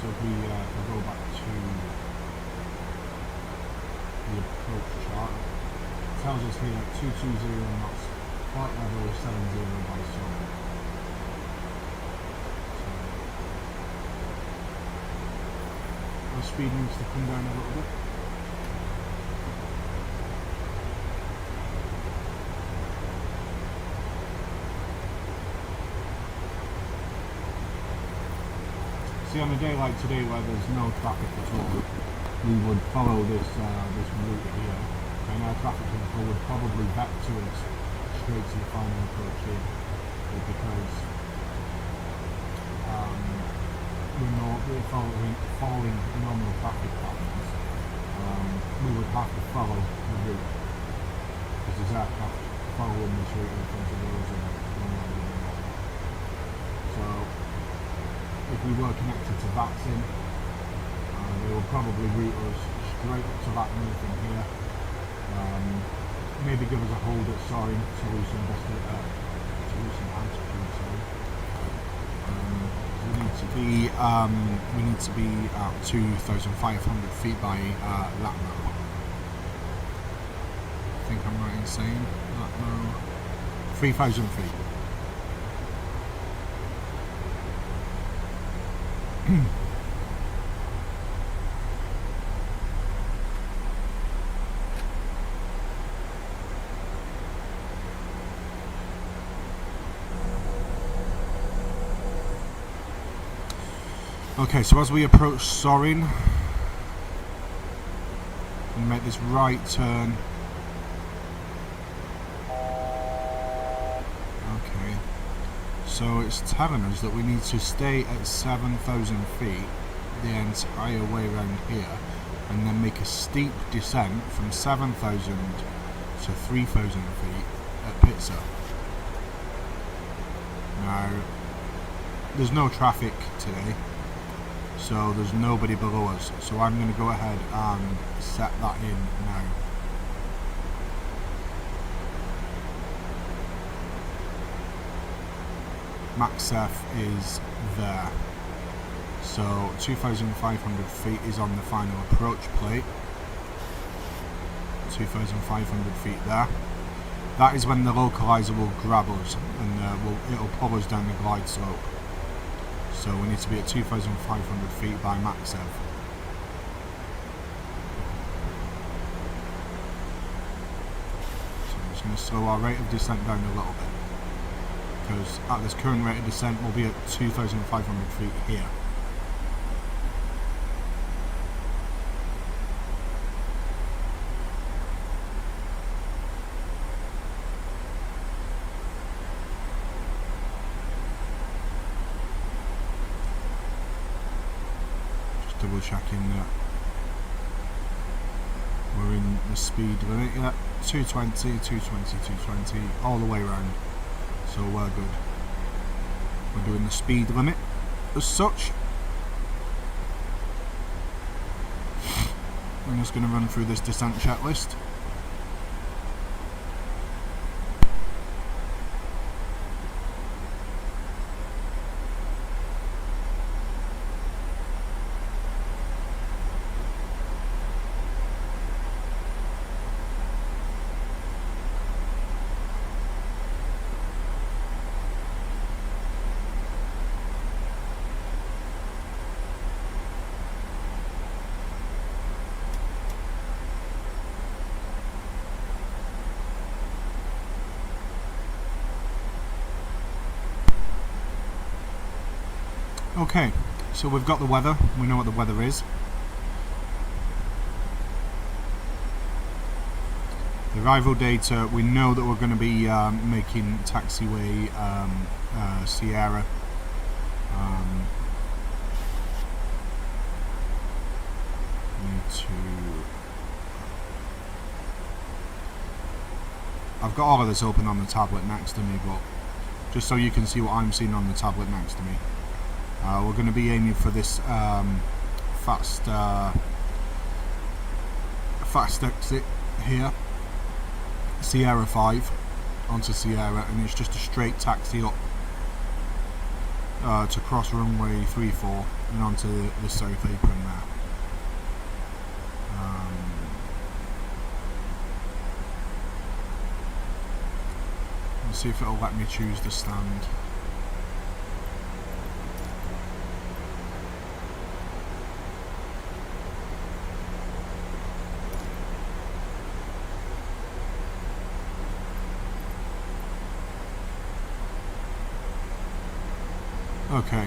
So if we go back to the approach chart, it tells us here 220 knots. Flight level 70 by soaring. So the speed needs to come down a little bit. See, on a day like today where there's no traffic at all, we would follow this this route here, and our traffic control would probably vector us straight to the final approach here, because we're following normal traffic patterns. We would have to follow the route, because there's aircraft following this route in front of us and so if we were connected to that SIM, they will probably route us straight up to that move from here. Maybe give us a hold at soaring to lose some altitude. Sorry. We need to be at 2,500 feet by Latmo. I think I'm right in saying Latmo. 3,000 feet. Okay, so as we approach Sorin, we make this right turn. Okay, so it's telling us that we need to stay at 7,000 feet the entire way around here, and then make a steep descent from 7,000 to 3,000 feet at Pitzer. Now, there's no traffic today, so there's nobody below us, so I'm going to go ahead and set that in now. MaxF is there, so 2,500 feet is on the final approach plate. 2,500 feet there. That is when the localizer will grab us and it'll pull us down the glide slope. So we need to be at 2,500 feet by MaxEv. So I'm just going to slow our rate of descent down a little bit, because at this current rate of descent we'll be at 2,500 feet here. Double checking that we're in the speed limit. Yeah, 220, 220, 220, all the way around. So we're good. We're doing the speed limit as such. I'm just going to run through this descent checklist. Okay, so we've got the weather, we know what the weather is. The arrival data, we know that we're going to be making taxiway Sierra. I've got all of this open on the tablet next to me, but just so you can see what I'm seeing on the tablet next to me. We're going to be aiming for this fast exit here, Sierra 5 onto Sierra, and it's just a straight taxi up to cross runway 34 and onto the south apron there. Let's see if it'll let me choose the stand. Okay,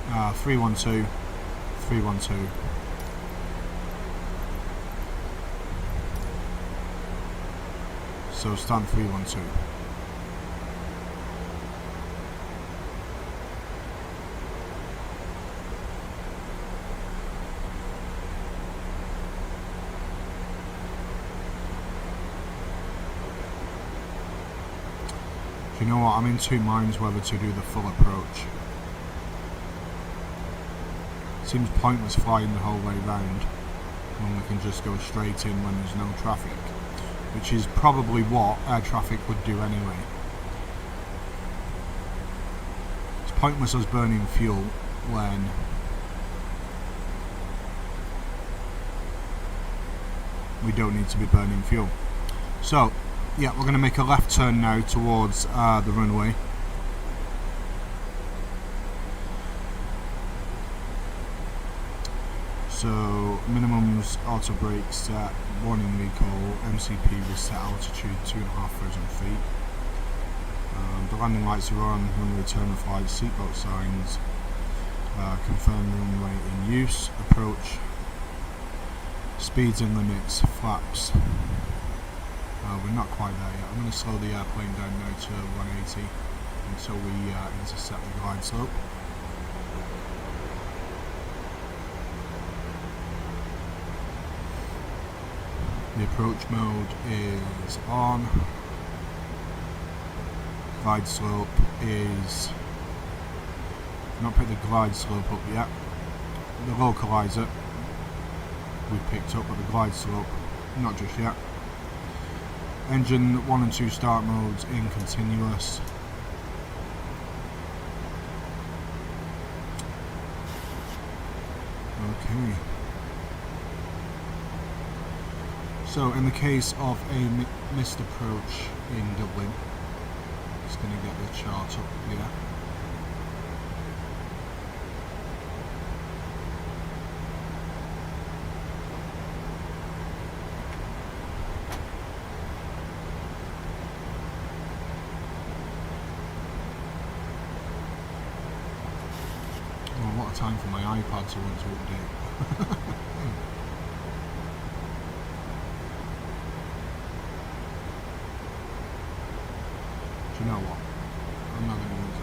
312, 312. So stand 312. Do you know what? I'm in two minds whether to do the full approach. Seems pointless flying the whole way round when we can just go straight in when there's no traffic, which is probably what air traffic would do anyway. It's pointless us burning fuel when we don't need to be burning fuel. So yeah, we're going to make a left turn now towards the runway. So minimums auto brake set, warning recall, MCP reset altitude 2,500 feet. The landing lights are on, runway return of flight, seatbelt signs, confirm runway in use, approach, speeds and limits, flaps. We're not quite there yet. I'm going to slow the airplane down now to 180 until we intercept the glide slope. The approach mode is on. Glide slope is... not picked the glide slope up yet. The localizer we've picked up, but the glide slope not just yet. Engine 1 and 2 start modes in continuous. Okay. So in the case of a missed approach in Dublin, just going to get the chart up here. A lot of time for my iPad to want to update. Do you know what? I'm not going to use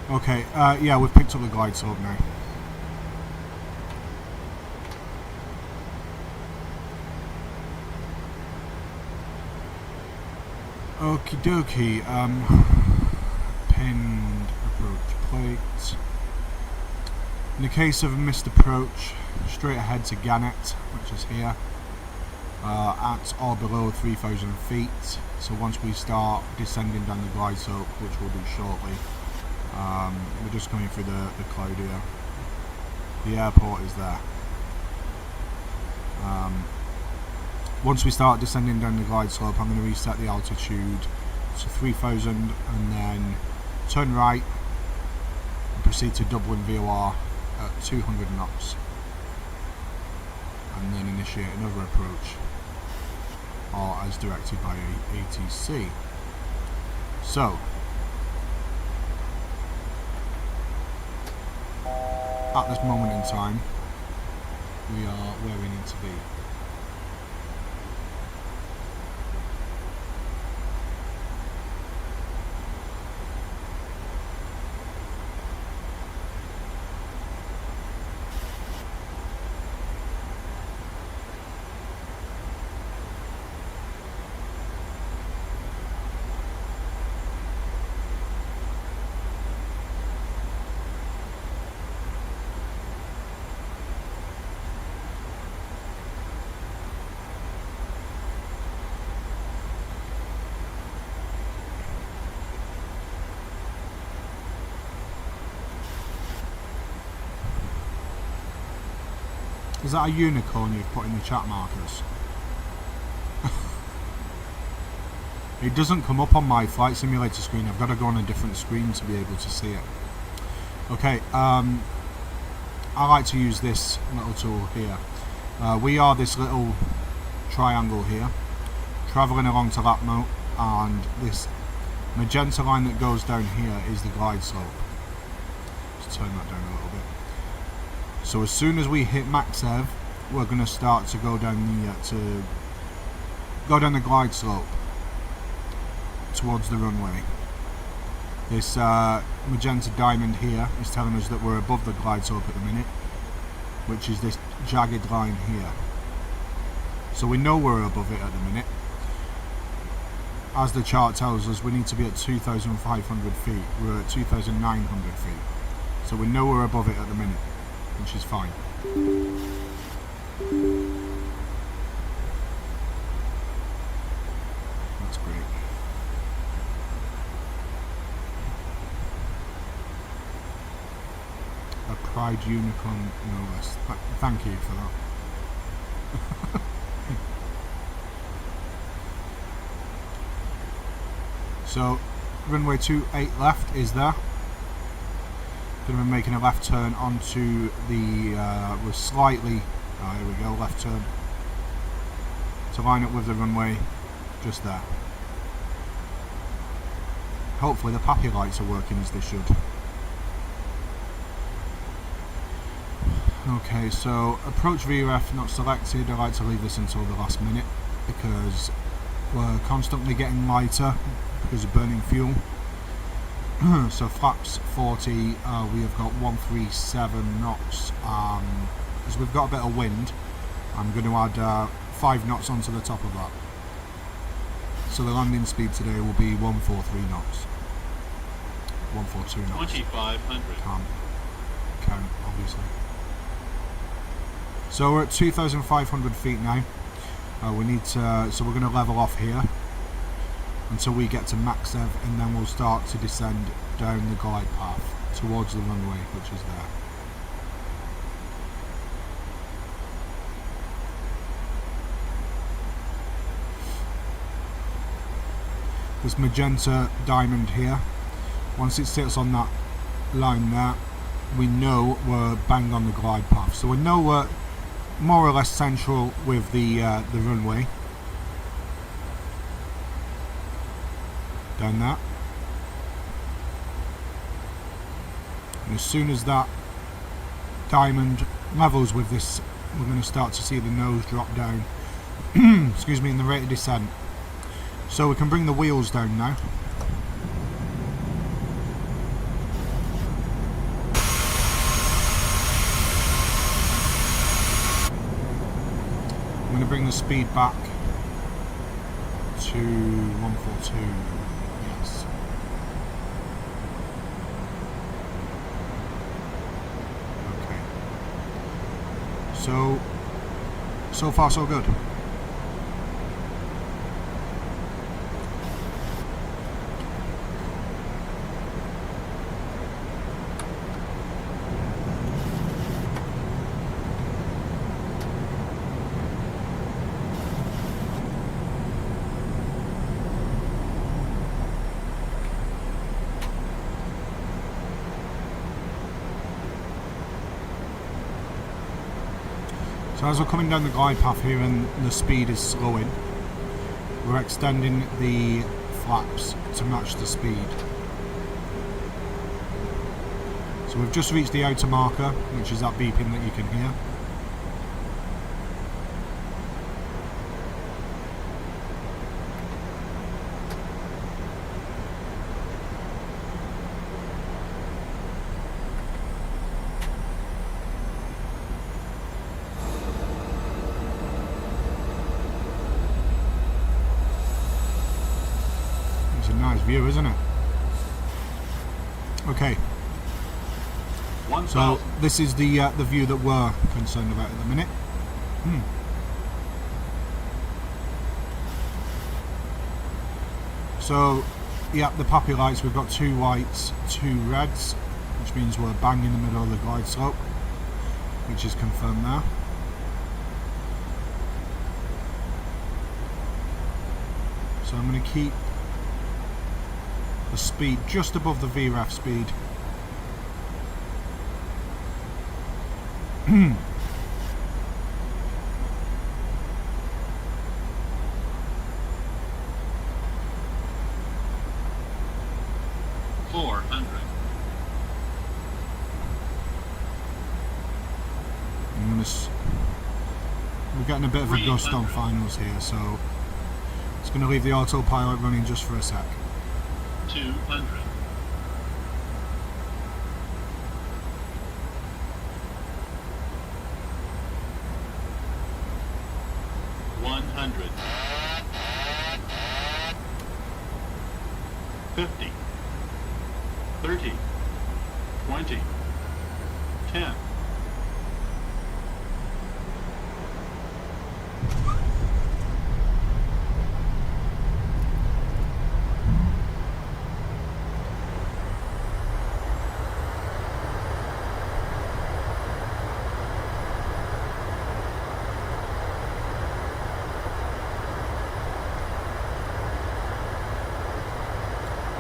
that. Okay, yeah, we've picked up the glide slope now. Okie dokie, pinned approach plate. In the case of a missed approach, straight ahead to Gannet, which is here, at or below 3,000 feet. So once we start descending down the glide slope, which we'll do shortly, we're just coming through the cloud here. The airport is there. Once we start descending down the glide slope, I'm going to reset the altitude to 3,000 and then turn right and proceed to Dublin VOR at 200 knots and then initiate another approach, or as directed by ATC. So at this moment in time we are where we need to be. Is that a unicorn you've put in the chat markers? It doesn't come up on my flight simulator screen. I've got to go on a different screen to be able to see it. Okay, I like to use this little tool here. We are this little triangle here, travelling along to that and this magenta line that goes down here is the glide slope. Let's turn that down a little bit. So as soon as we hit max EV, we're going to start to go down the glide slope towards the runway. This magenta diamond here is telling us that we're above the glide slope at the minute, which is this jagged line here. So we know we're above it at the minute. As the chart tells us, we need to be at 2,500 feet. We're at 2,900 feet. So we know we're above it at the minute, which is fine. That's great. A Pride Unicorn, no less. Thank you for that. So, runway 28 left is there. Going to be making a left turn onto the, we're slightly, here we go, left turn. To line up with the runway, just there. Hopefully the pappy lights are working as they should. Okay, so approach VRF not selected. I like to leave this until the last minute because we're constantly getting lighter because of burning fuel. So flaps 40, we have got 137 knots. Because we've got a bit of wind, I'm going to add 5 knots onto the top of that. So the landing speed today will be 143 knots. 142 knots. 2,500. Count, obviously. So we're at 2,500 feet now. We need to, so we're going to level off here until we get to max EV, and then we'll start to descend down the glide path towards the runway, which is there. This magenta diamond here, once it sits on that line there, we know we're bang on the glide path. So we know we're more or less central with the runway. Down that. And as soon as that diamond levels with this, we're going to start to see the nose drop down. Excuse me, in the rate of descent. So we can bring the wheels down now. I'm going to bring the speed back to 142. Yes. Okay. So far so good. So as we're coming down the glide path here and the speed is slowing, we're extending the flaps to match the speed. So we've just reached the outer marker, which is that beeping that you can hear. Nice view, isn't it? Okay. So this is the view that we're concerned about at the minute. So, yeah, the poppy lights, we've got 2 whites, 2 reds, which means we're bang in the middle of the glide slope, which is confirmed there. So I'm going to keep the speed just above the VREF speed. this. We're getting a bit of a gust on finals here, so it's going to leave the autopilot running just for a sec. 200. 100. 50. 30. 20. 10.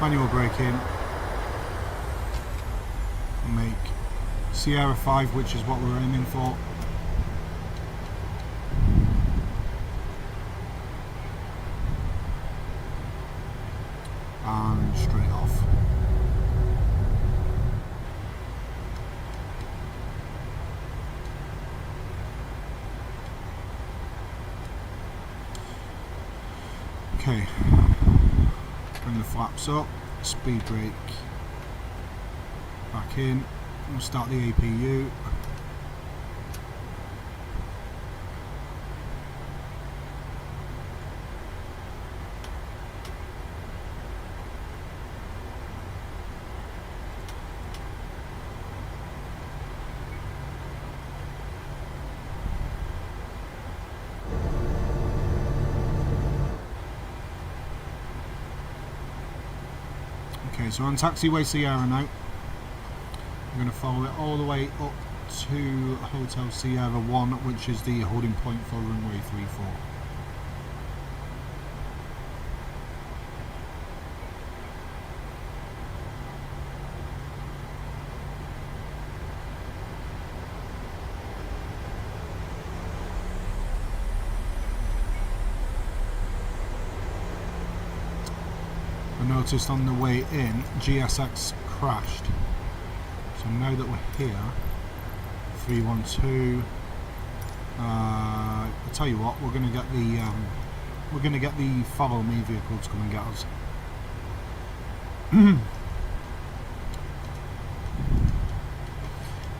Manual braking. Make Sierra 5, which is what we're aiming for. And straight off. Okay. Bring the flaps up, speed brake back in, we'll start the APU. Okay, so on taxiway Sierra now. I'm going to follow it all the way up to Hotel Sierra 1, which is the holding point for runway 34. I noticed on the way in, GSX crashed. So now that we're here, 312. I'll tell you what, we're going to get the follow me vehicle to come and get us.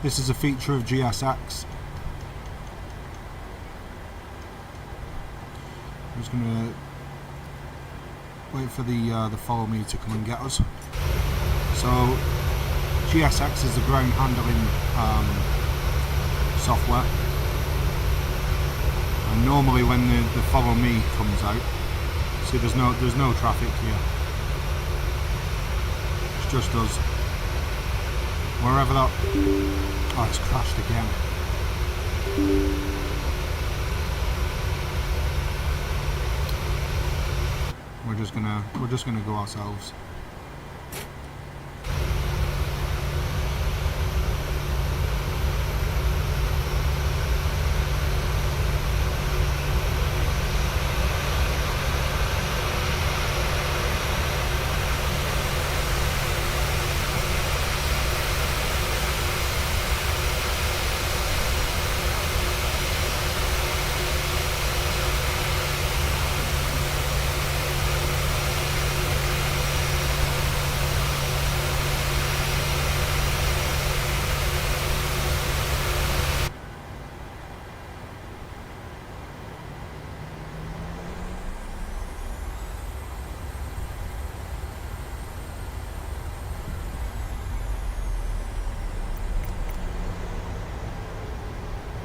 This is a feature of GSX. I'm just going to wait for the follow me to come and get us. So GSX is the ground handling software, and normally when the follow me comes out, see there's no traffic here. It's just us. Wherever that, oh, it's crashed again. We're just gonna go ourselves.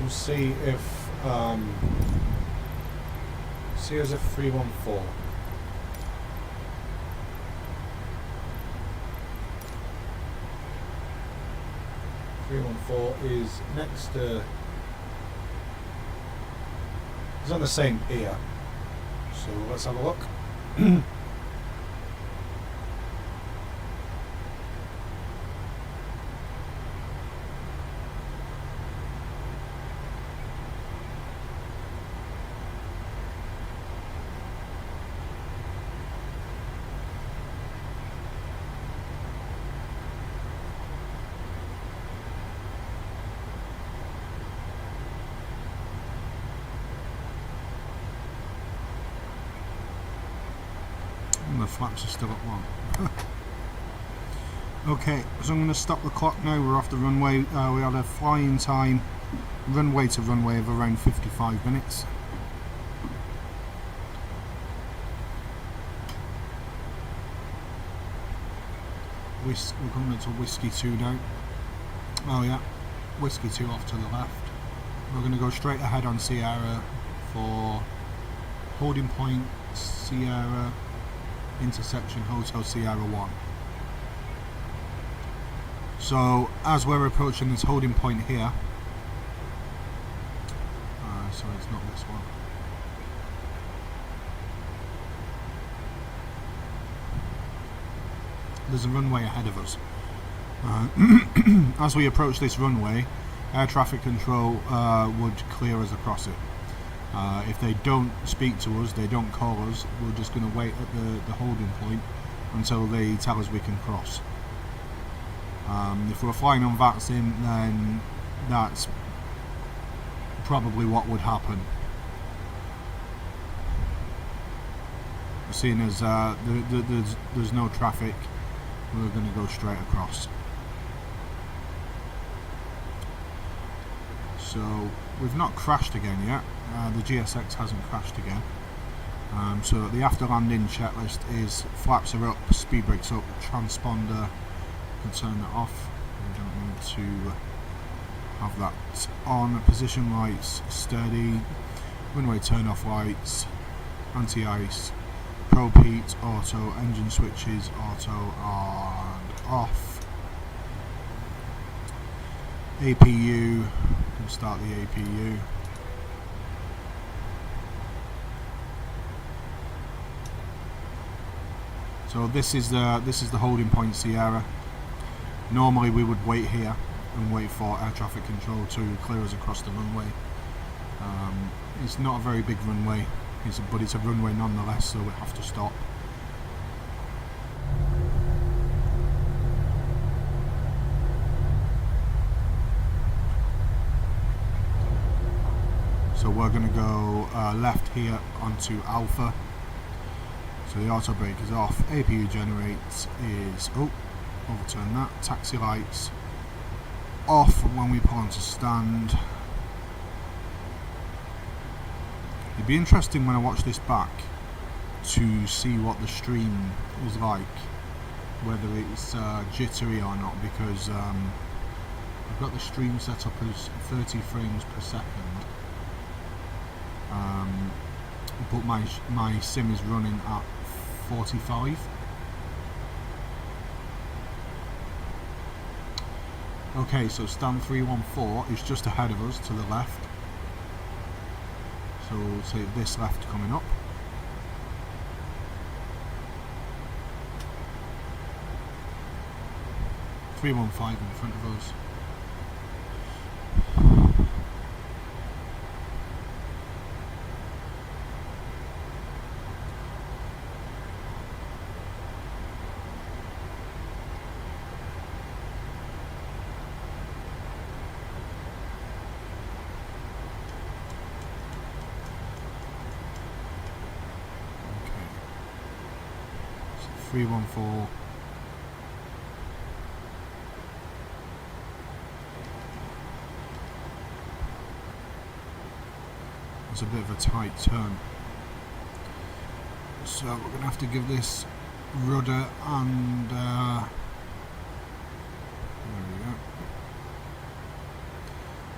We'll see if see us at 314. Is next to, it's on the same pier, so let's have a look. flaps are still at 1. Okay, so I'm going to stop the clock now. We're off the runway. We had a flying time, runway to runway, of around 55 minutes. We're coming up to Whiskey 2 now. Oh yeah, Whiskey 2 off to the left. We're going to go straight ahead on Sierra for holding point Sierra intersection Hotel Sierra 1. So as we're approaching this holding point here, sorry, it's not this one. There's a runway ahead of us. As we approach this runway, air traffic control would clear us across it. If they don't speak to us, they don't call us, we're just going to wait at the holding point until they tell us we can cross. If we're flying on VATSIM, then that's probably what would happen. Seeing as there's no traffic, we're going to go straight across. So we've not crashed again yet. The GSX hasn't crashed again. So the after landing checklist is flaps are up, speed brakes up, transponder, you can turn that off. We don't need to have that on. Position lights steady, runway turn off lights, anti-ice, probe heat auto, engine switches auto and off. APU, can start the APU. So this is the holding point Sierra. Normally we would wait here and wait for air traffic control to clear us across the runway. It's not a very big runway, but it's a runway nonetheless, so we have to stop. So we're going to go left here onto Alpha. So the auto brake is off, APU generates is, overturn that, taxi lights off when we pull onto stand. It'd be interesting when I watch this back to see what the stream is like, whether it's jittery or not, because I've got the stream set up as 30 frames per second, but my sim is running at 45. Okay, so stand 314 is just ahead of us to the left. So we'll say this left coming up. .315 in front of us. Okay. So 314. It's a bit of a tight turn, so we're going to have to give this rudder and there we go,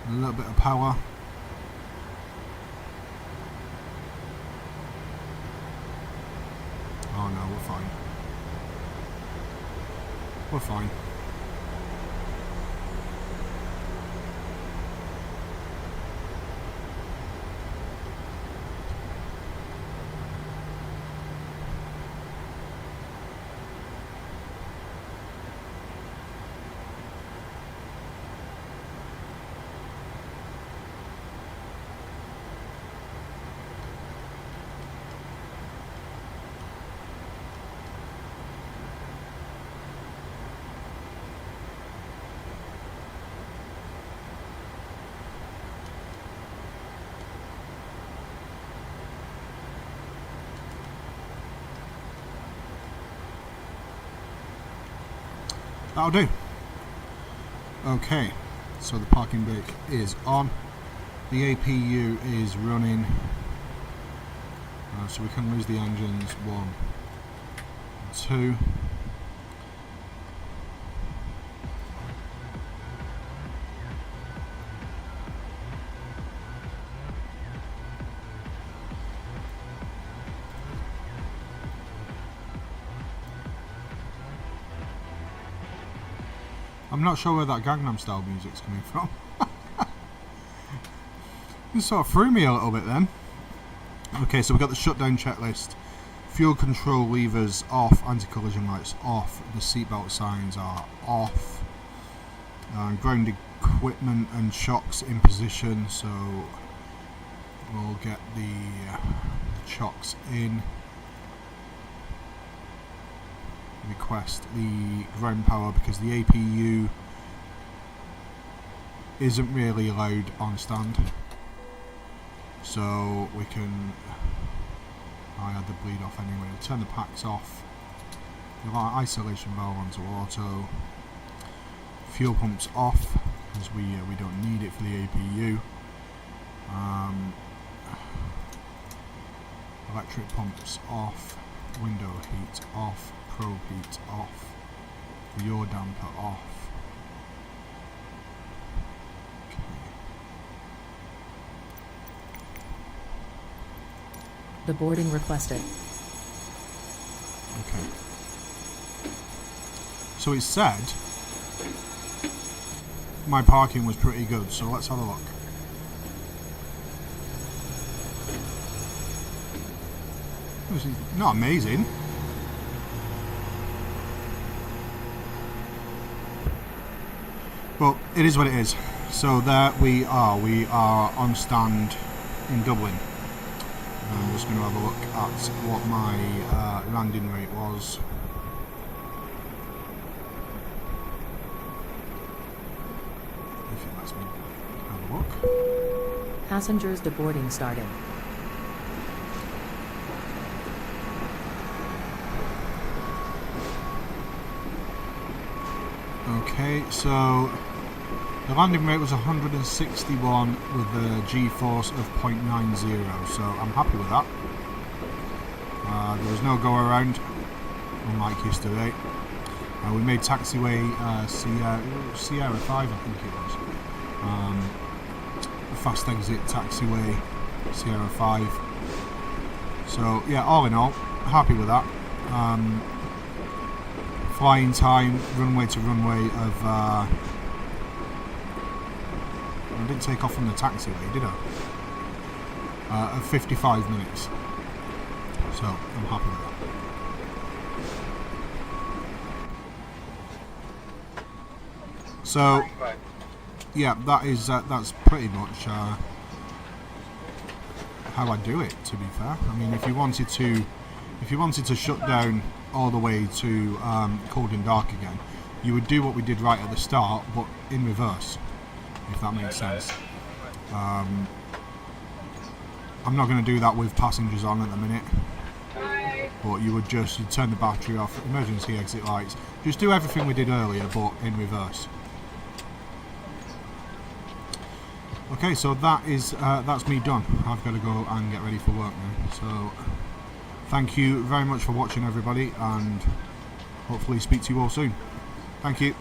a little bit of power. Oh no, we're fine. We're fine. That'll do. Okay, so the parking brake is on. The APU is running. So we can lose the engines 1 and 2. I'm not sure where that Gangnam Style music's coming from. It sort of threw me a little bit then. Okay, so we've got the shutdown checklist. Fuel control levers off, anti-collision lights off, the seatbelt signs are off. Ground equipment and shocks in position, so we'll get the shocks in. Request the ground power because the APU isn't really allowed on stand, so we can. I had the bleed off anyway. Turn the packs off. The isolation valve onto auto. Fuel pumps off because we don't need it for the APU. Electric pumps off. Window heat off. Probe heat off. Yaw damper off. Okay. The boarding requested. Okay. So it said my parking was pretty good, so let's have a look. This is not amazing. But it is what it is. So there we are. We are on stand in Dublin. I'm just going to have a look at what my landing rate was. If it lets me have a look. Passengers deboarding started. Okay, so the landing rate was 161 with a G-force of 0.90, so I'm happy with that. There was no go around, unlike yesterday. We made taxiway Sierra 5, I think it was. Fast exit taxiway Sierra 5. So yeah, all in all, happy with that. Flying time, runway to runway of. I didn't take off from the taxiway, did I? Of 55 minutes. So I'm happy with that. So yeah, that's pretty much how I do it. To be fair, I mean, if you wanted to shut down all the way to cold and dark again, you would do what we did right at the start, but in reverse, if that makes sense. I'm not going to do that with passengers on at the minute, but you'd turn the battery off, emergency exit lights, just do everything we did earlier, but in reverse. Okay, so that's me done. I've got to go and get ready for work now. So thank you very much for watching, everybody, and hopefully speak to you all soon. Thank you.